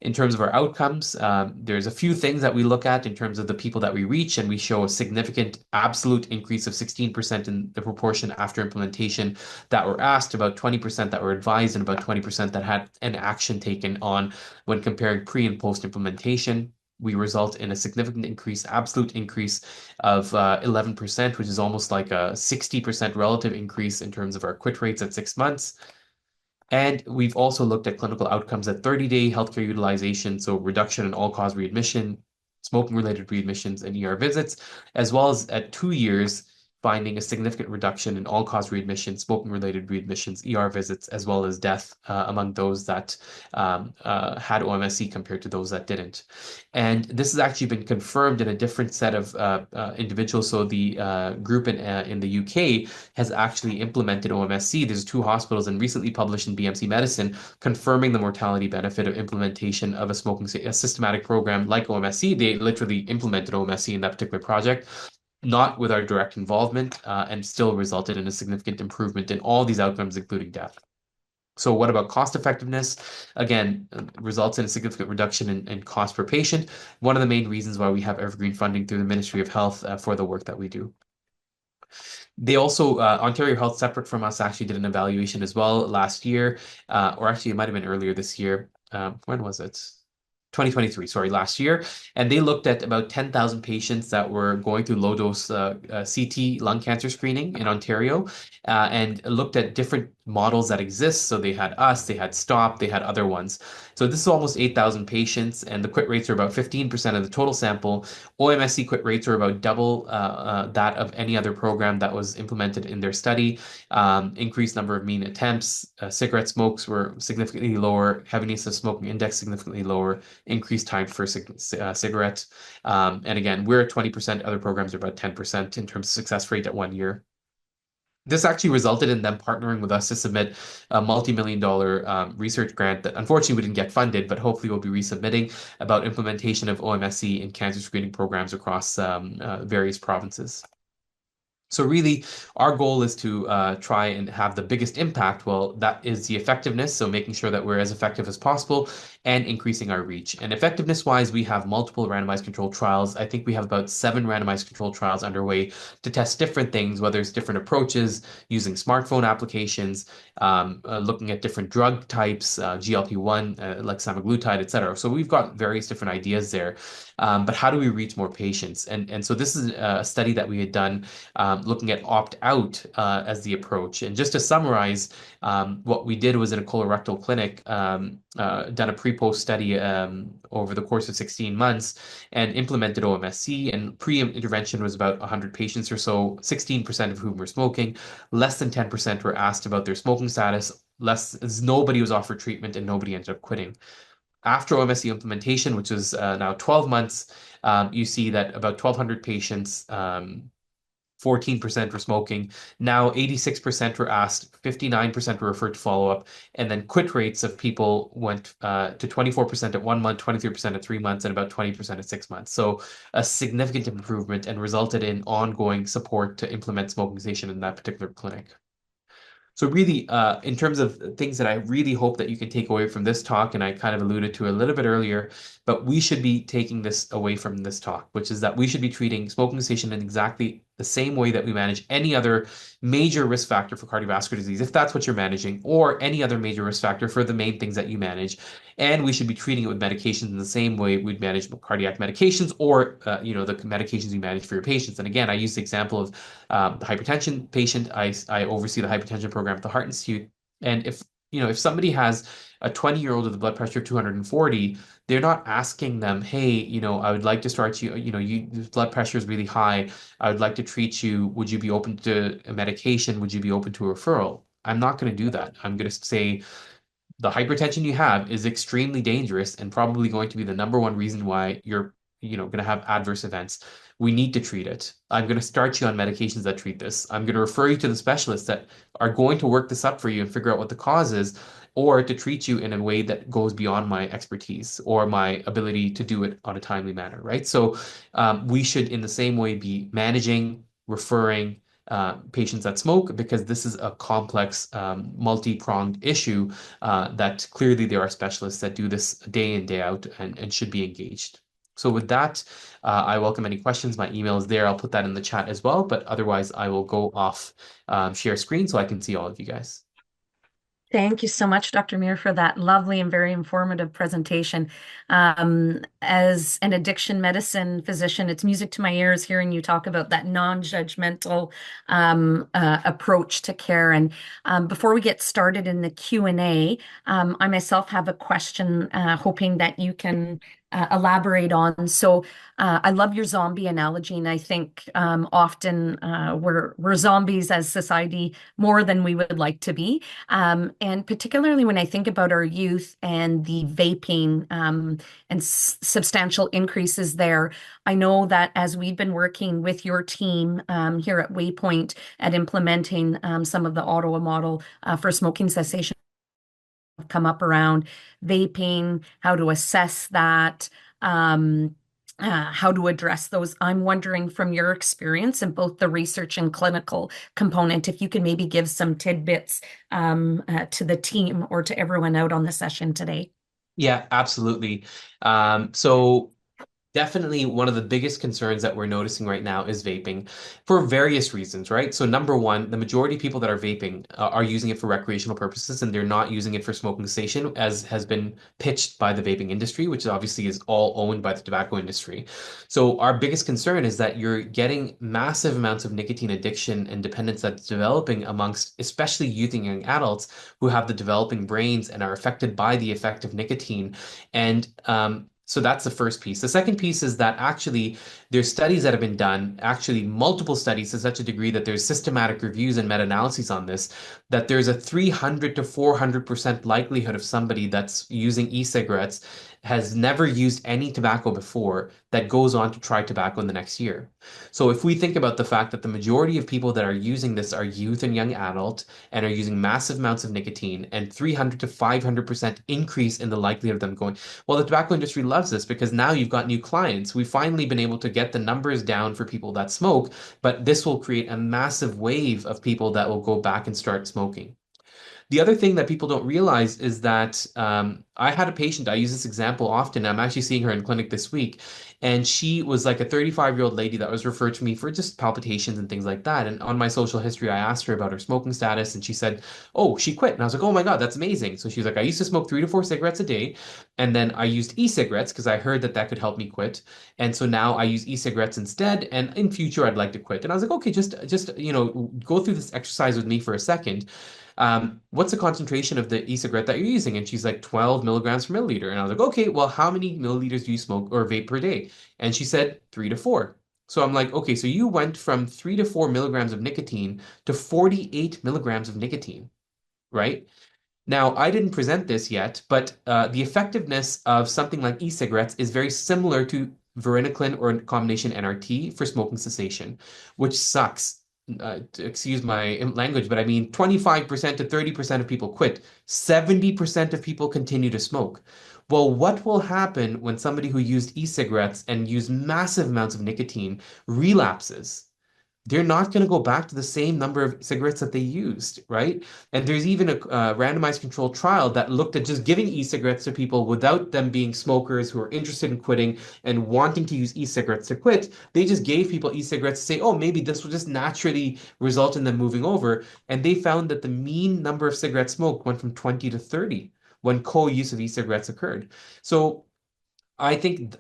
In terms of our outcomes, there's a few things that we look at in terms of the people that we reach, and we show a significant absolute increase of 16% in the proportion after implementation that were asked, about 20% that were advised, and about 20% that had an action taken on when comparing pre and post implementation. We result in a significant increase, absolute increase of 11%, which is almost like a 60% relative increase in terms of our quit rates at 6 months. And we've also looked at clinical outcomes at 30-day healthcare utilization, so reduction in all-cause readmission, smoking-related readmissions, and ER visits, as well as at 2 years, finding a significant reduction in all-cause readmissions, smoking-related readmissions, ER visits, as well as death among those that had OMSC compared to those that didn't. And this has actually been confirmed in a different set of individuals. So the group in the UK has actually implemented OMSC. There's 2 hospitals and recently published in BMC Medicine confirming the mortality benefit of implementation of a systematic program like OMSC. They literally implemented OMSC in that particular project, not with our direct involvement, and still resulted in a significant improvement in all these outcomes, including death. So what about cost effectiveness? Again, results in a significant reduction in cost per patient. One of the main reasons why we have evergreen funding through the Ministry of Health for the work that we do. They also, Ontario Health, separate from us, actually did an evaluation as well last year, or actually it might have been earlier this year. When was it? 2023, sorry, last year. And they looked at about 10,000 patients that were going through low-dose CT lung cancer screening in Ontario, and looked at different models that exist. So they had us, they had STOP, they had other ones. So this is almost 8,000 patients, and the quit rates are about 15% of the total sample. OMSC quit rates are about double that of any other program that was implemented in their study. Increased number of mean attempts. Cigarette smokes were significantly lower. Heaviness of smoking index significantly lower. Increased time for cigarette. And again, we're at 20%. Other programs are about 10% in terms of success rate at 1 year. This actually resulted in them partnering with us to submit a multi-million dollar research grant that unfortunately we didn't get funded, but hopefully we'll be resubmitting about implementation of OMSC in cancer screening programs across various provinces. So really, our goal is to try and have the biggest impact. Well, that is the effectiveness. So making sure that we're as effective as possible and increasing our reach. And effectiveness wise, we have multiple randomized controlled trials. I think we have about 7 randomized controlled trials underway to test different things, whether it's different approaches using smartphone applications, looking at different drug types, GLP-1, like semaglutide, et cetera. So we've got various different ideas there. But how do we reach more patients? And so this is a study that we had done looking at opt-out as the approach. And just to summarize, what we did was in a colorectal clinic, done a pre-post study over the course of 16 months and implemented OMSC. And pre-intervention was about 100 patients or so, 16% of whom were smoking. Less than 10% were asked about their smoking status. Nobody was offered treatment and nobody ended up quitting. After OMSC implementation, which is now 12 months, you see that about 1,200 patients, 14% were smoking. Now 86% were asked, 59% were referred to follow-up, and then quit rates of people went to 24% at 1 month, 23% at 3 months, and about 20% at 6 months. So a significant improvement and resulted in ongoing support to implement smoking cessation in that particular clinic. So really, in terms of things that I really hope that you can take away from this talk, and I kind of alluded to a little bit earlier, but we should be taking this away from this talk, which is that we should be treating smoking cessation in exactly the same way that we manage any other major risk factor for cardiovascular disease, if that's what you're managing, or any other major risk factor for the main things that you manage. And we should be treating it with medications in the same way we'd manage cardiac medications or, the medications you manage for your patients. And again, I use the example of the hypertension patient. I oversee the hypertension program at the Heart Institute. And if somebody has a 20-year-old with a blood pressure of 240, they're not asking them, hey, I would like to start you, your blood pressure is really high. I would like to treat you. Would you be open to a medication? Would you be open to a referral? I'm not going to do that. I'm going to say, the hypertension you have is extremely dangerous and probably going to be the number one reason why you're, going to have adverse events. We need to treat it. I'm going to start you on medications that treat this. I'm going to refer you to the specialists that are going to work this up for you and figure out what the cause is, or to treat you in a way that goes beyond my expertise or my ability to do it on a timely manner, right? So we should, in the same way, be managing, referring, patients that smoke because this is a complex, multi-pronged issue that clearly there are specialists that do this day in, day out and should be engaged. So with that, I welcome any questions. My email is there. I'll put that in the chat as well. But otherwise, I will go off share screen so I can see all of you guys. Thank you so much, Dr. Muir, for that lovely and very informative presentation. As an addiction medicine physician, it's music to my ears hearing you talk about that non-judgmental approach to care. And before we get started in the Q&A, I myself have a question hoping that you can elaborate on. So I love your zombie analogy, and I think often we're zombies as society more than we would like to be. And particularly when I think about our youth and the vaping and substantial increases there, I know that as we've been working with your team here at Waypoint at implementing some of the Ottawa model for smoking cessation have come up around vaping, how to assess that, how to address those. I'm wondering from your experience in both the research and clinical component, if you can maybe give some tidbits to the team or to everyone out on the session today. Yeah, absolutely. So Definitely one of the biggest concerns that we're noticing right now is vaping for various reasons, right? So number one, the majority of people that are vaping are using it for recreational purposes and they're not using it for smoking cessation as has been pitched by the vaping industry, which obviously is all owned by the tobacco industry. So our biggest concern is that you're getting massive amounts of nicotine addiction and dependence that's developing amongst especially youth and young adults who have the developing brains and are affected by the effect of nicotine. And so that's the first piece. The second piece is that actually there's studies that have been done, actually multiple studies to such a degree that there's systematic reviews and meta-analyses on this, that there's a 300 to 400% likelihood of somebody that's using e-cigarettes has never used any tobacco before that goes on to try tobacco in the next year. So if we think about the fact that the majority of people that are using this are youth and young adult and are using massive amounts of nicotine and 300 to 500% increase in the likelihood of them going, well, the tobacco industry loves this because now you've got new clients. We've finally been able to get the numbers down for people that smoke, but this will create a massive wave of people that will go back and start smoking. The other thing that people don't realize is that I had a patient, I use this example often. I'm actually seeing her in clinic this week, and she was like a 35-year-old lady that was referred to me for just palpitations and things like that. And on my social history, I asked her about her smoking status, and she said, oh, she quit. And I was like, oh my God, that's amazing. So she's like, I used to smoke 3 to 4 cigarettes a day, and then I used e-cigarettes because I heard that that could help me quit. And so now I use e-cigarettes instead, and in future I'd like to quit. And I was like, okay, just go through this exercise with me for a second. What's the concentration of the e-cigarette that you're using? And she's like 12 milligrams per milliliter. And I was like, okay, well, how many milliliters do you smoke or vape per day? And she said 3 to 4. So I'm like, okay, so you went from 3 to 4 milligrams of nicotine to 48 milligrams of nicotine, right? Now, I didn't present this yet, but the effectiveness of something like e-cigarettes is very similar to varenicline or combination NRT for smoking cessation, which sucks. Excuse my language, but I mean 25% to 30% of people quit. 70% of people continue to smoke. Well, what will happen when somebody who used e-cigarettes and used massive amounts of nicotine relapses? They're not going to go back to the same number of cigarettes that they used, right? And there's even a randomized controlled trial that looked at just giving e-cigarettes to people without them being smokers who are interested in quitting and wanting to use e-cigarettes to quit. They just gave people e-cigarettes to say, oh, maybe this will just naturally result in them moving over. And they found that the mean number of cigarettes smoked went from 20 to 30 when co-use of e-cigarettes occurred. So I think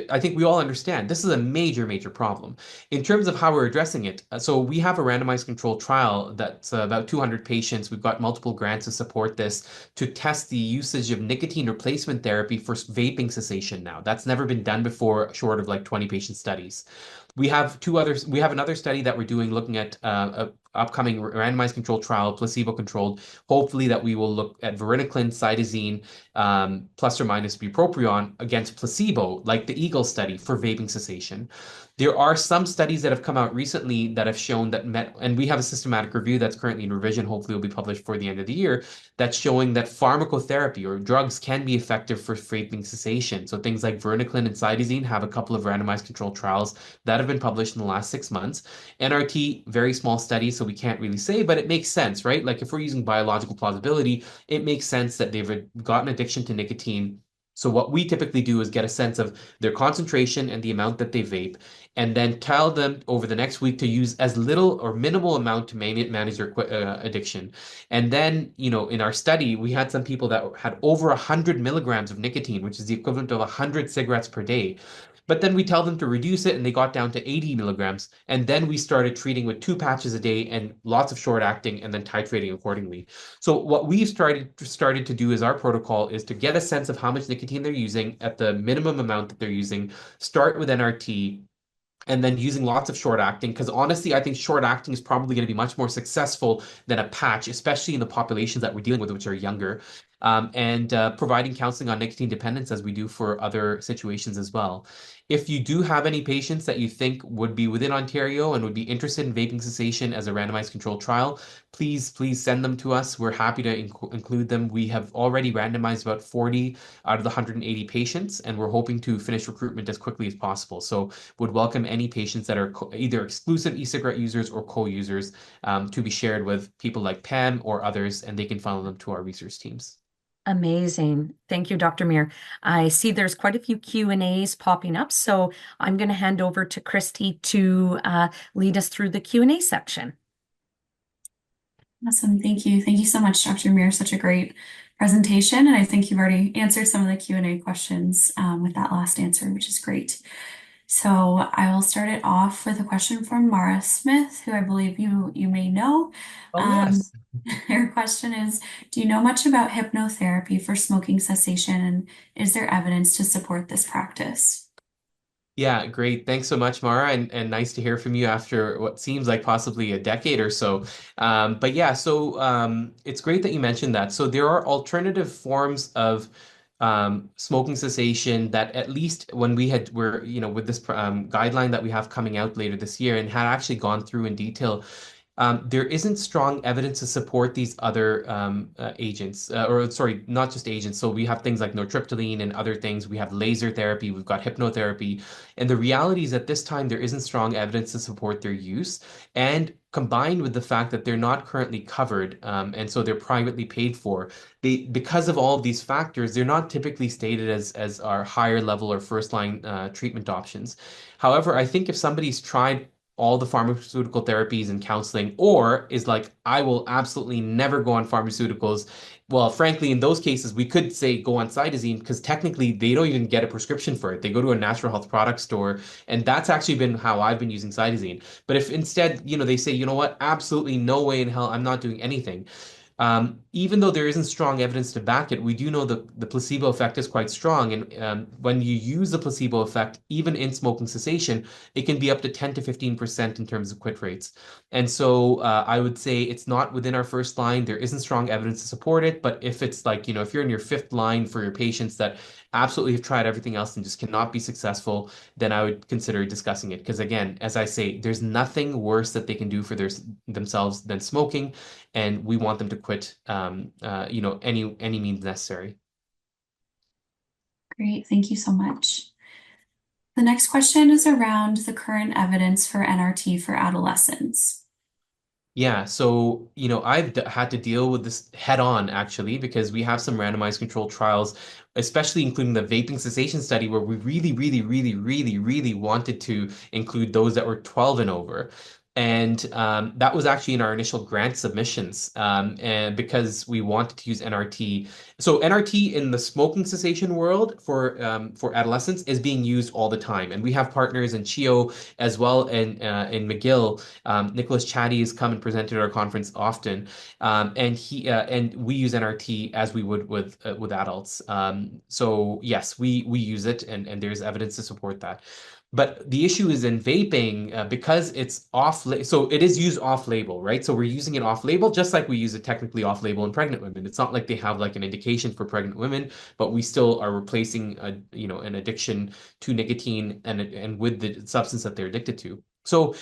I think we all understand this is a major, major problem. In terms of how we're addressing it, so we have a randomized controlled trial that's about 200 patients. We've got multiple grants to support this to test the usage of nicotine replacement therapy for vaping cessation now. That's never been done before, short of like 20 patient studies. We have another study that we're doing looking at a upcoming randomized controlled trial, placebo controlled. Hopefully, that we will look at varenicline, cytosine, plus or minus bupropion against placebo, like the Eagle study for vaping cessation. There are some studies that have come out recently that have shown that and we have a systematic review that's currently in revision, hopefully will be published before the end of the year, that's showing that pharmacotherapy or drugs can be effective for vaping cessation. So things like varenicline and cytosine have a couple of randomized controlled trials that have been published in the last 6 months. NRT, very small studies, so we can't really say, but it makes sense, right? Like if we're using biological plausibility, it makes sense that they've gotten addiction to nicotine. So what we typically do is get a sense of their concentration and the amount that they vape, and then tell them over the next week to use as little or minimal amount to manage their addiction. And then, in our study, we had some people that had over 100 milligrams of nicotine, which is the equivalent of 100 cigarettes per day. But then we tell them to reduce it, and they got down to 80 milligrams. And then we started treating with 2 patches a day and lots of short acting, and then titrating accordingly. So what we've started to do as our protocol is to get a sense of how much nicotine they're using at the minimum amount that they're using. Start with NRT, and then using lots of short acting because honestly I think short acting is probably going to be much more successful than a patch, especially in the populations that we're dealing with, which are younger, and providing counseling on nicotine dependence as we do for other situations as well. If you do have any patients that you think would be within Ontario and would be interested in vaping cessation as a randomized controlled trial, please send them to us. We're happy to include them. We have already randomized about 40 out of the 180 patients, and we're hoping to finish recruitment as quickly as possible. So would welcome any patients that are either exclusive e-cigarette users or co-users to be shared with people like Pam or others, and they can funnel them to our research teams. Amazing. Thank you, Dr. Meir. I see there's quite a few Q&As popping up, so I'm going to hand over to Christy to lead us through the Q&A section. Awesome. Thank you. Thank you so much, Dr. Meir. Such a great presentation. And I think you've already answered some of the Q&A questions with that last answer, which is great. So I will start it off with a question from Mara Smith, who I believe you may know. Oh, Um, yes. Her question is, do you know much about hypnotherapy for smoking cessation, and is there evidence to support this practice? Yeah, great. Thanks so much, Mara, and nice to hear from you after what seems like possibly a decade or so. But yeah, so it's great that you mentioned that. So there are alternative forms of smoking cessation that at least when were, with this guideline that we have coming out later this year and had actually gone through in detail. There isn't strong evidence to support these other agents, or sorry, not just agents. So we have things like nortriptyline and other things. We have laser therapy, we've got hypnotherapy. And the reality is at this time, there isn't strong evidence to support their use. And combined with the fact that they're not currently covered, and so they're privately paid for, because of all of these factors, they're not typically stated as our higher level or first line treatment options. However, I think if somebody's tried all the pharmaceutical therapies and counseling, or is like, I will absolutely never go on pharmaceuticals. Well, frankly, in those cases, we could say go on cytosine because technically they don't even get a prescription for it. They go to a natural health product store, and that's actually been how I've been using cytosine. But if instead, they say, you know what, absolutely no way in hell, I'm not doing anything. Even though there isn't strong evidence to back it, we do know the placebo effect is quite strong. And when you use the placebo effect, even in smoking cessation, it can be up to 10 to 15% in terms of quit rates. And so I would say it's not within our first line. There isn't strong evidence to support it. But if it's like, if you're in your fifth line for your patients that absolutely have tried everything else and just cannot be successful, then I would consider discussing it. Because again, as I say, there's nothing worse that they can do for themselves than smoking, and we want them to quit, any means necessary. Great. Thank you so much. The next question is around the current evidence for NRT for adolescents. Yeah, so I've had to deal with this head on actually because we have some randomized controlled trials, especially including the vaping cessation study, where we really, really, really, really, really wanted to include those that were 12 and over. And that was actually in our initial grant submissions, and because we wanted to use NRT. So NRT in the smoking cessation world for adolescents is being used all the time, and we have partners in CHIO as well in McGill. Nicholas Chatty has come and presented at our conference often, and we use NRT as we would with adults. So yes, we use it, and there's evidence to support that. But the issue is in vaping because it's so it is used off-label, right? So we're using it off-label just like we use it technically off-label in pregnant women. It's not like they have like an indication for pregnant women, but we still are replacing an addiction to nicotine and with the substance that they're addicted to. So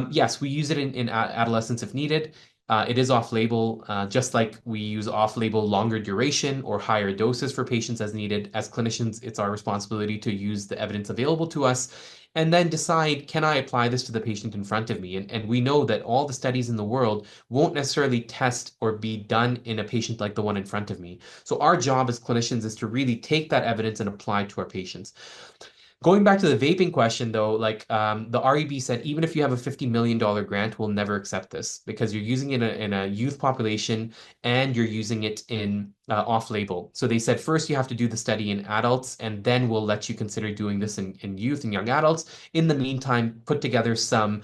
yes, we use it in adolescents if needed. It is off-label, just like we use off-label longer duration or higher doses for patients as needed. As clinicians, it's our responsibility to use the evidence available to us and then decide, can I apply this to the patient in front of me? And we know that all the studies in the world won't necessarily test or be done in a patient like the one in front of me. So our job as clinicians is to really take that evidence and apply it to our patients. Going back to the vaping question, though, like the REB said, even if you have a $50 million grant, we'll never accept this because you're using it in a youth population and you're using it in off-label. So they said first you have to do the study in adults, and then we'll let you consider doing this in youth and young adults. In the meantime, put together some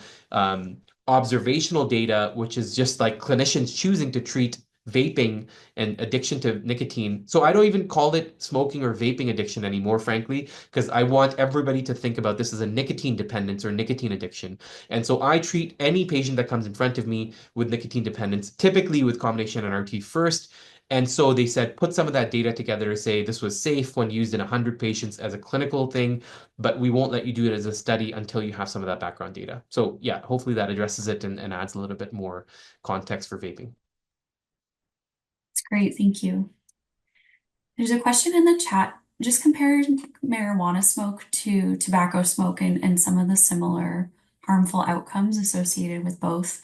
observational data, which is just like clinicians choosing to treat vaping and addiction to nicotine. So I don't even call it smoking or vaping addiction anymore, frankly, because I want everybody to think about this as a nicotine dependence or nicotine addiction. And so I treat any patient that comes in front of me with nicotine dependence, typically with combination NRT first. And so they said, put some of that data together to say this was safe when used in 100 patients as a clinical thing, but we won't let you do it as a study until you have some of that background data. So yeah, hopefully that addresses it and adds a little bit more context for vaping. That's great. Thank you. There's a question in the chat. Just compare marijuana smoke to tobacco smoke and some of the similar harmful outcomes associated with both.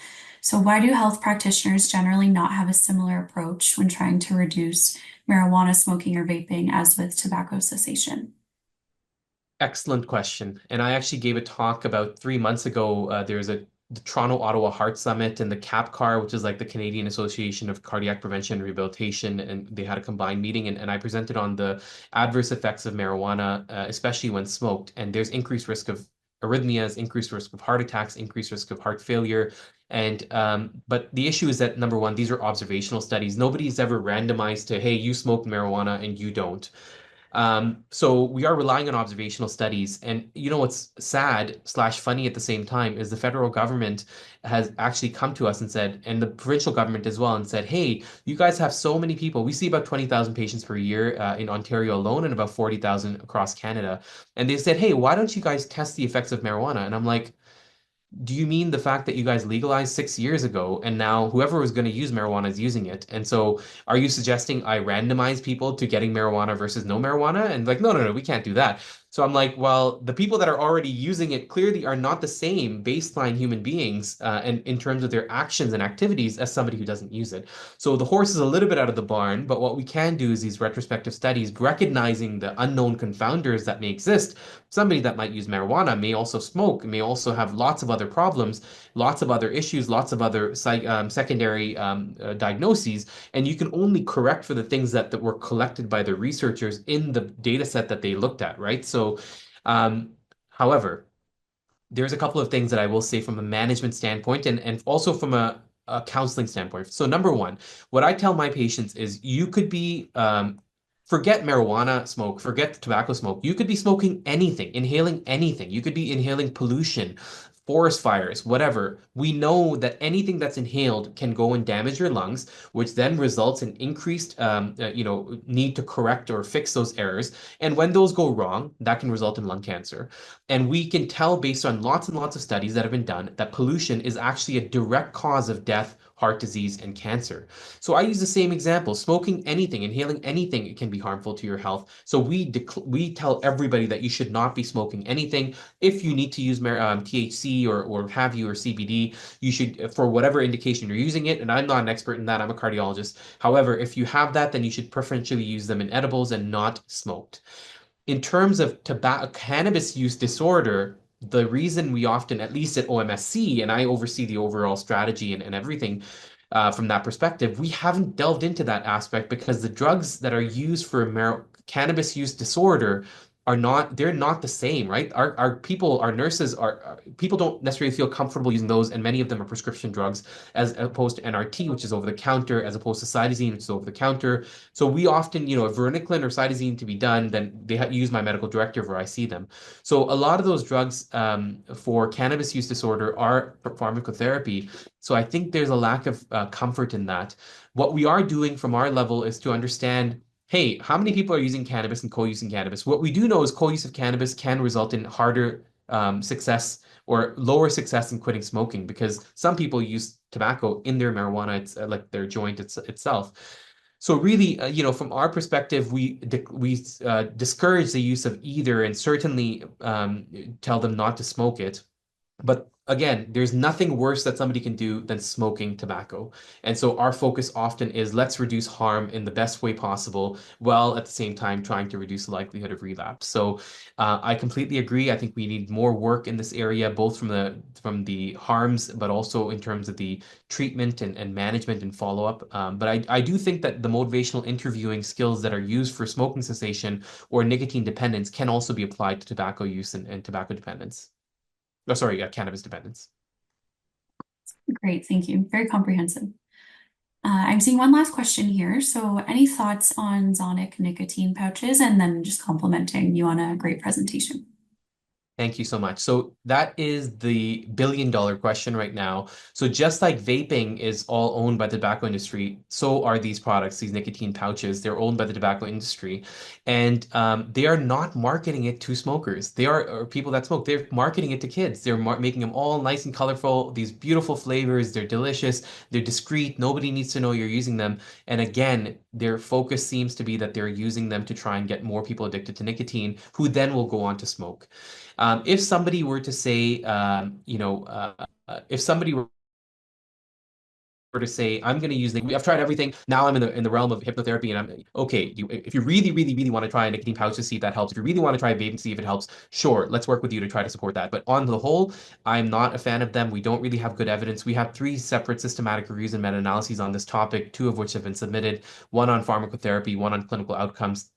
So why do health practitioners generally not have a similar approach when trying to reduce marijuana smoking or vaping as with tobacco cessation? Excellent question. And I actually gave a talk about 3 months ago. There's the Toronto Ottawa Heart Summit and the CAPCAR, which is like the Canadian Association of Cardiac Prevention and Rehabilitation, and they had a combined meeting. And I presented on the adverse effects of marijuana, especially when smoked. And there's increased risk of arrhythmias, increased risk of heart attacks, increased risk of heart failure. And but the issue is that number one, these are observational studies. Nobody's ever randomized to, hey, you smoke marijuana and you don't. So we are relying on observational studies. And you know what's sad slash funny at the same time is the federal government has actually come to us and said, and the provincial government as well, and said, hey, you guys have so many people. We see about 20,000 patients per year in Ontario alone and about 40,000 across Canada. And they said, hey, why don't you guys test the effects of marijuana? And I'm like, do you mean the fact that you guys legalized 6 years ago and now whoever was going to use marijuana is using it? And so are you suggesting I randomize people to getting marijuana versus no marijuana? And like, no, no, no, we can't do that. So I'm like, well, the people that are already using it clearly are not the same baseline human beings and in terms of their actions and activities as somebody who doesn't use it. So the horse is a little bit out of the barn, but what we can do is these retrospective studies, recognizing the unknown confounders that may exist. Somebody that might use marijuana may also smoke, may also have lots of other problems, lots of other issues, lots of other secondary diagnoses, and you can only correct for the things that were collected by the researchers in the data set that they looked at, right? So, um, however, there's a couple of things that I will say from a management standpoint and also from a counseling standpoint. So number one, what I tell my patients is you could be forget marijuana smoke, forget the tobacco smoke. You could be smoking anything, inhaling anything. You could be inhaling pollution, forest fires, whatever. We know that anything that's inhaled can go and damage your lungs, which then results in increased, need to correct or fix those errors. And when those go wrong, that can result in lung cancer. And we can tell based on lots and lots of studies that have been done that pollution is actually a direct cause of death, heart disease, and cancer. So I use the same example. Smoking anything, inhaling anything can be harmful to your health. So we tell everybody that you should not be smoking anything. If you need to use THC or have you or CBD, you should for whatever indication you're using it. And I'm not an expert in that. I'm a cardiologist. However, if you have that, then you should preferentially use them in edibles and not smoked. In terms of tobacco cannabis use disorder, the reason we often, at least at OMSC, and I oversee the overall strategy and everything from that perspective, we haven't delved into that aspect because the drugs that are used for cannabis use disorder they're not the same, right? Our people, our nurses people don't necessarily feel comfortable using those, and many of them are prescription drugs as opposed to NRT, which is over the counter, as opposed to cytosine, which is over the counter. So we often, if varenicline or cytosine to be done, then they use my medical director where I see them. So a lot of those drugs for cannabis use disorder are pharmacotherapy. So I think there's a lack of comfort in that. What we are doing from our level is to understand, hey, how many people are using cannabis and co-using cannabis? What we do know is co-use of cannabis can result in harder success or lower success in quitting smoking because some people use tobacco in their marijuana, it's like their joint itself. So really, from our perspective, we discourage the use of either, and certainly tell them not to smoke it. But again, there's nothing worse that somebody can do than smoking tobacco. And so our focus often is let's reduce harm in the best way possible, while at the same time trying to reduce the likelihood of relapse. So I completely agree. I think we need more work in this area, both from the harms, but also in terms of the treatment and management and follow-up. But I do think that the motivational interviewing skills that are used for smoking cessation or nicotine dependence can also be applied to tobacco use and tobacco dependence. Oh, sorry, cannabis dependence. Great, thank you. Very comprehensive. I'm seeing one last question here. So, any thoughts on Zonic nicotine pouches and then just complimenting you on a great presentation? Thank you so much. So that is the billion-dollar question right now. So just like vaping is all owned by the tobacco industry, so are these products, these nicotine pouches. They're owned by the tobacco industry, and they are not marketing it to smokers. They are or people that smoke. They're marketing it to kids. They're making them all nice and colorful. These beautiful flavors. They're delicious. They're discreet. Nobody needs to know you're using them. And again, their focus seems to be that they're using them to try and get more people addicted to nicotine, who then will go on to smoke. If somebody were to say, if somebody were to say, I'm going to use, I've tried everything. Now I'm in the realm of hypnotherapy, and I'm okay. If you really, really, really want to try a nicotine pouch to see if that helps, if you really want to try a vape and see if it helps, sure, let's work with you to try to support that. But on the whole, I'm not a fan of them. We don't really have good evidence. We have 3 separate systematic reviews and meta-analyses on this topic, 2 of which have been submitted, one on pharmacotherapy, one on clinical outcomes.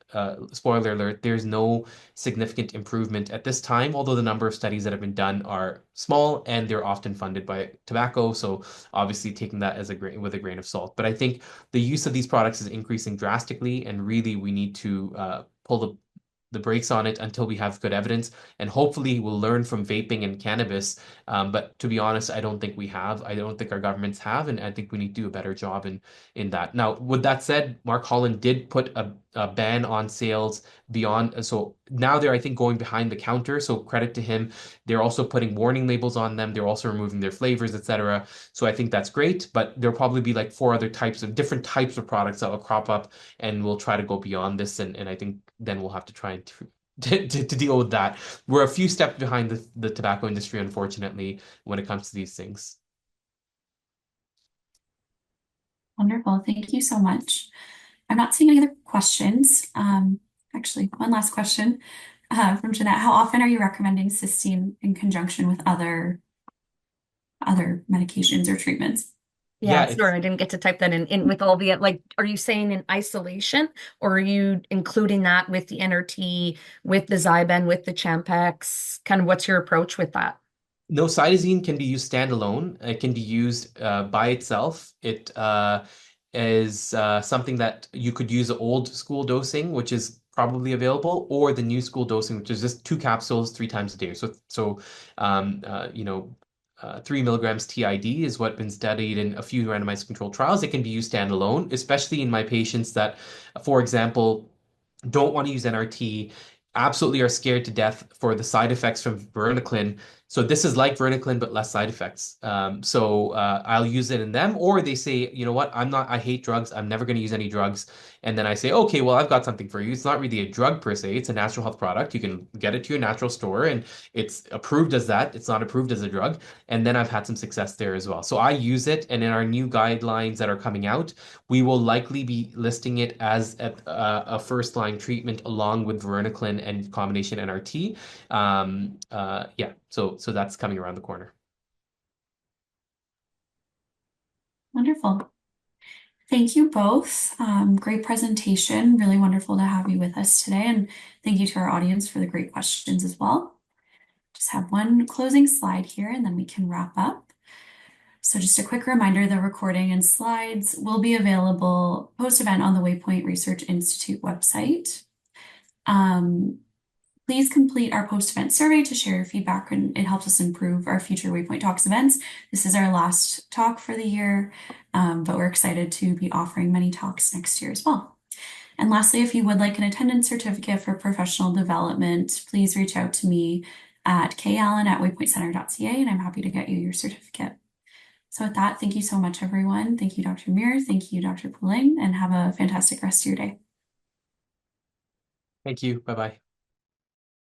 Spoiler alert, there's no significant improvement at this time, although the number of studies that have been done are small and they're often funded by tobacco. So obviously taking that as with a grain of salt. But I think the use of these products is increasing drastically, and really we need to pull the brakes on it until we have good evidence. And hopefully we'll learn from vaping and cannabis. But to be honest, I don't think we have. I don't think our governments have, and I think we need to do a better job in that. Now, with that said, Mark Holland did put a ban on sales beyond. So now they're, I think, going behind the counter. So credit to him. They're also putting warning labels on them. They're also removing their flavors, etc. So I think that's great. But there'll probably be like 4 other different types of products that will crop up, and we'll try to go beyond this. And I think then we'll have to try and to deal with that. We're a few steps behind the tobacco industry, unfortunately, when it comes to these things. Wonderful. Thank you so much. I'm not seeing any other questions. Actually, one last question from Jeanette. How often are you recommending cysteine in conjunction with other medications or treatments? Yeah, Yeah, sorry, I didn't get to type that in with all the like, are you saying in isolation, or are you including that with the NRT, with the Zyban, with the Champex? Kind of what's your approach with that? no, cytosine can be used standalone. It can be used by itself. It is something that you could use the old school dosing, which is probably available, or the new school dosing, which is just 2 capsules 3 times a day. So 3 milligrams TID is what's been studied in a few randomized controlled trials. It can be used standalone, especially in my patients that, for example, don't want to use NRT, absolutely are scared to death for the side effects from varenicline. So this is like varenicline, but less side effects. So I'll use it in them, or they say, you know what, I hate drugs. I'm never going to use any drugs. And then I say, okay, well, I've got something for you. It's not really a drug per se. It's a natural health product. You can get it to your natural store, and it's approved as that. It's not approved as a drug. And then I've had some success there as well. So I use it. And in our new guidelines that are coming out, we will likely be listing it as a first line treatment along with varenicline and combination NRT. Yeah, so that's coming around the corner. Wonderful. Thank you both. Great presentation. Really wonderful to have you with us today. And thank you to our audience for the great questions as well. Just have one closing slide here and then we can wrap up. So just a quick reminder, the recording and slides will be available post-event on the Waypoint Research Institute website. Please complete our post-event survey to share your feedback, and it helps us improve our future Waypoint Talks events. This is our last talk for the year, but we're excited to be offering many talks next year as well. And lastly, if you would like an attendance certificate for professional development, please reach out to me at kallen@waypointcenter.ca, and I'm happy to get you your certificate. So with that, thank you so much, everyone. Thank you, Dr. Muir. Thank you, Dr. Pulling, and have a fantastic rest of your day. Thank you. Bye bye.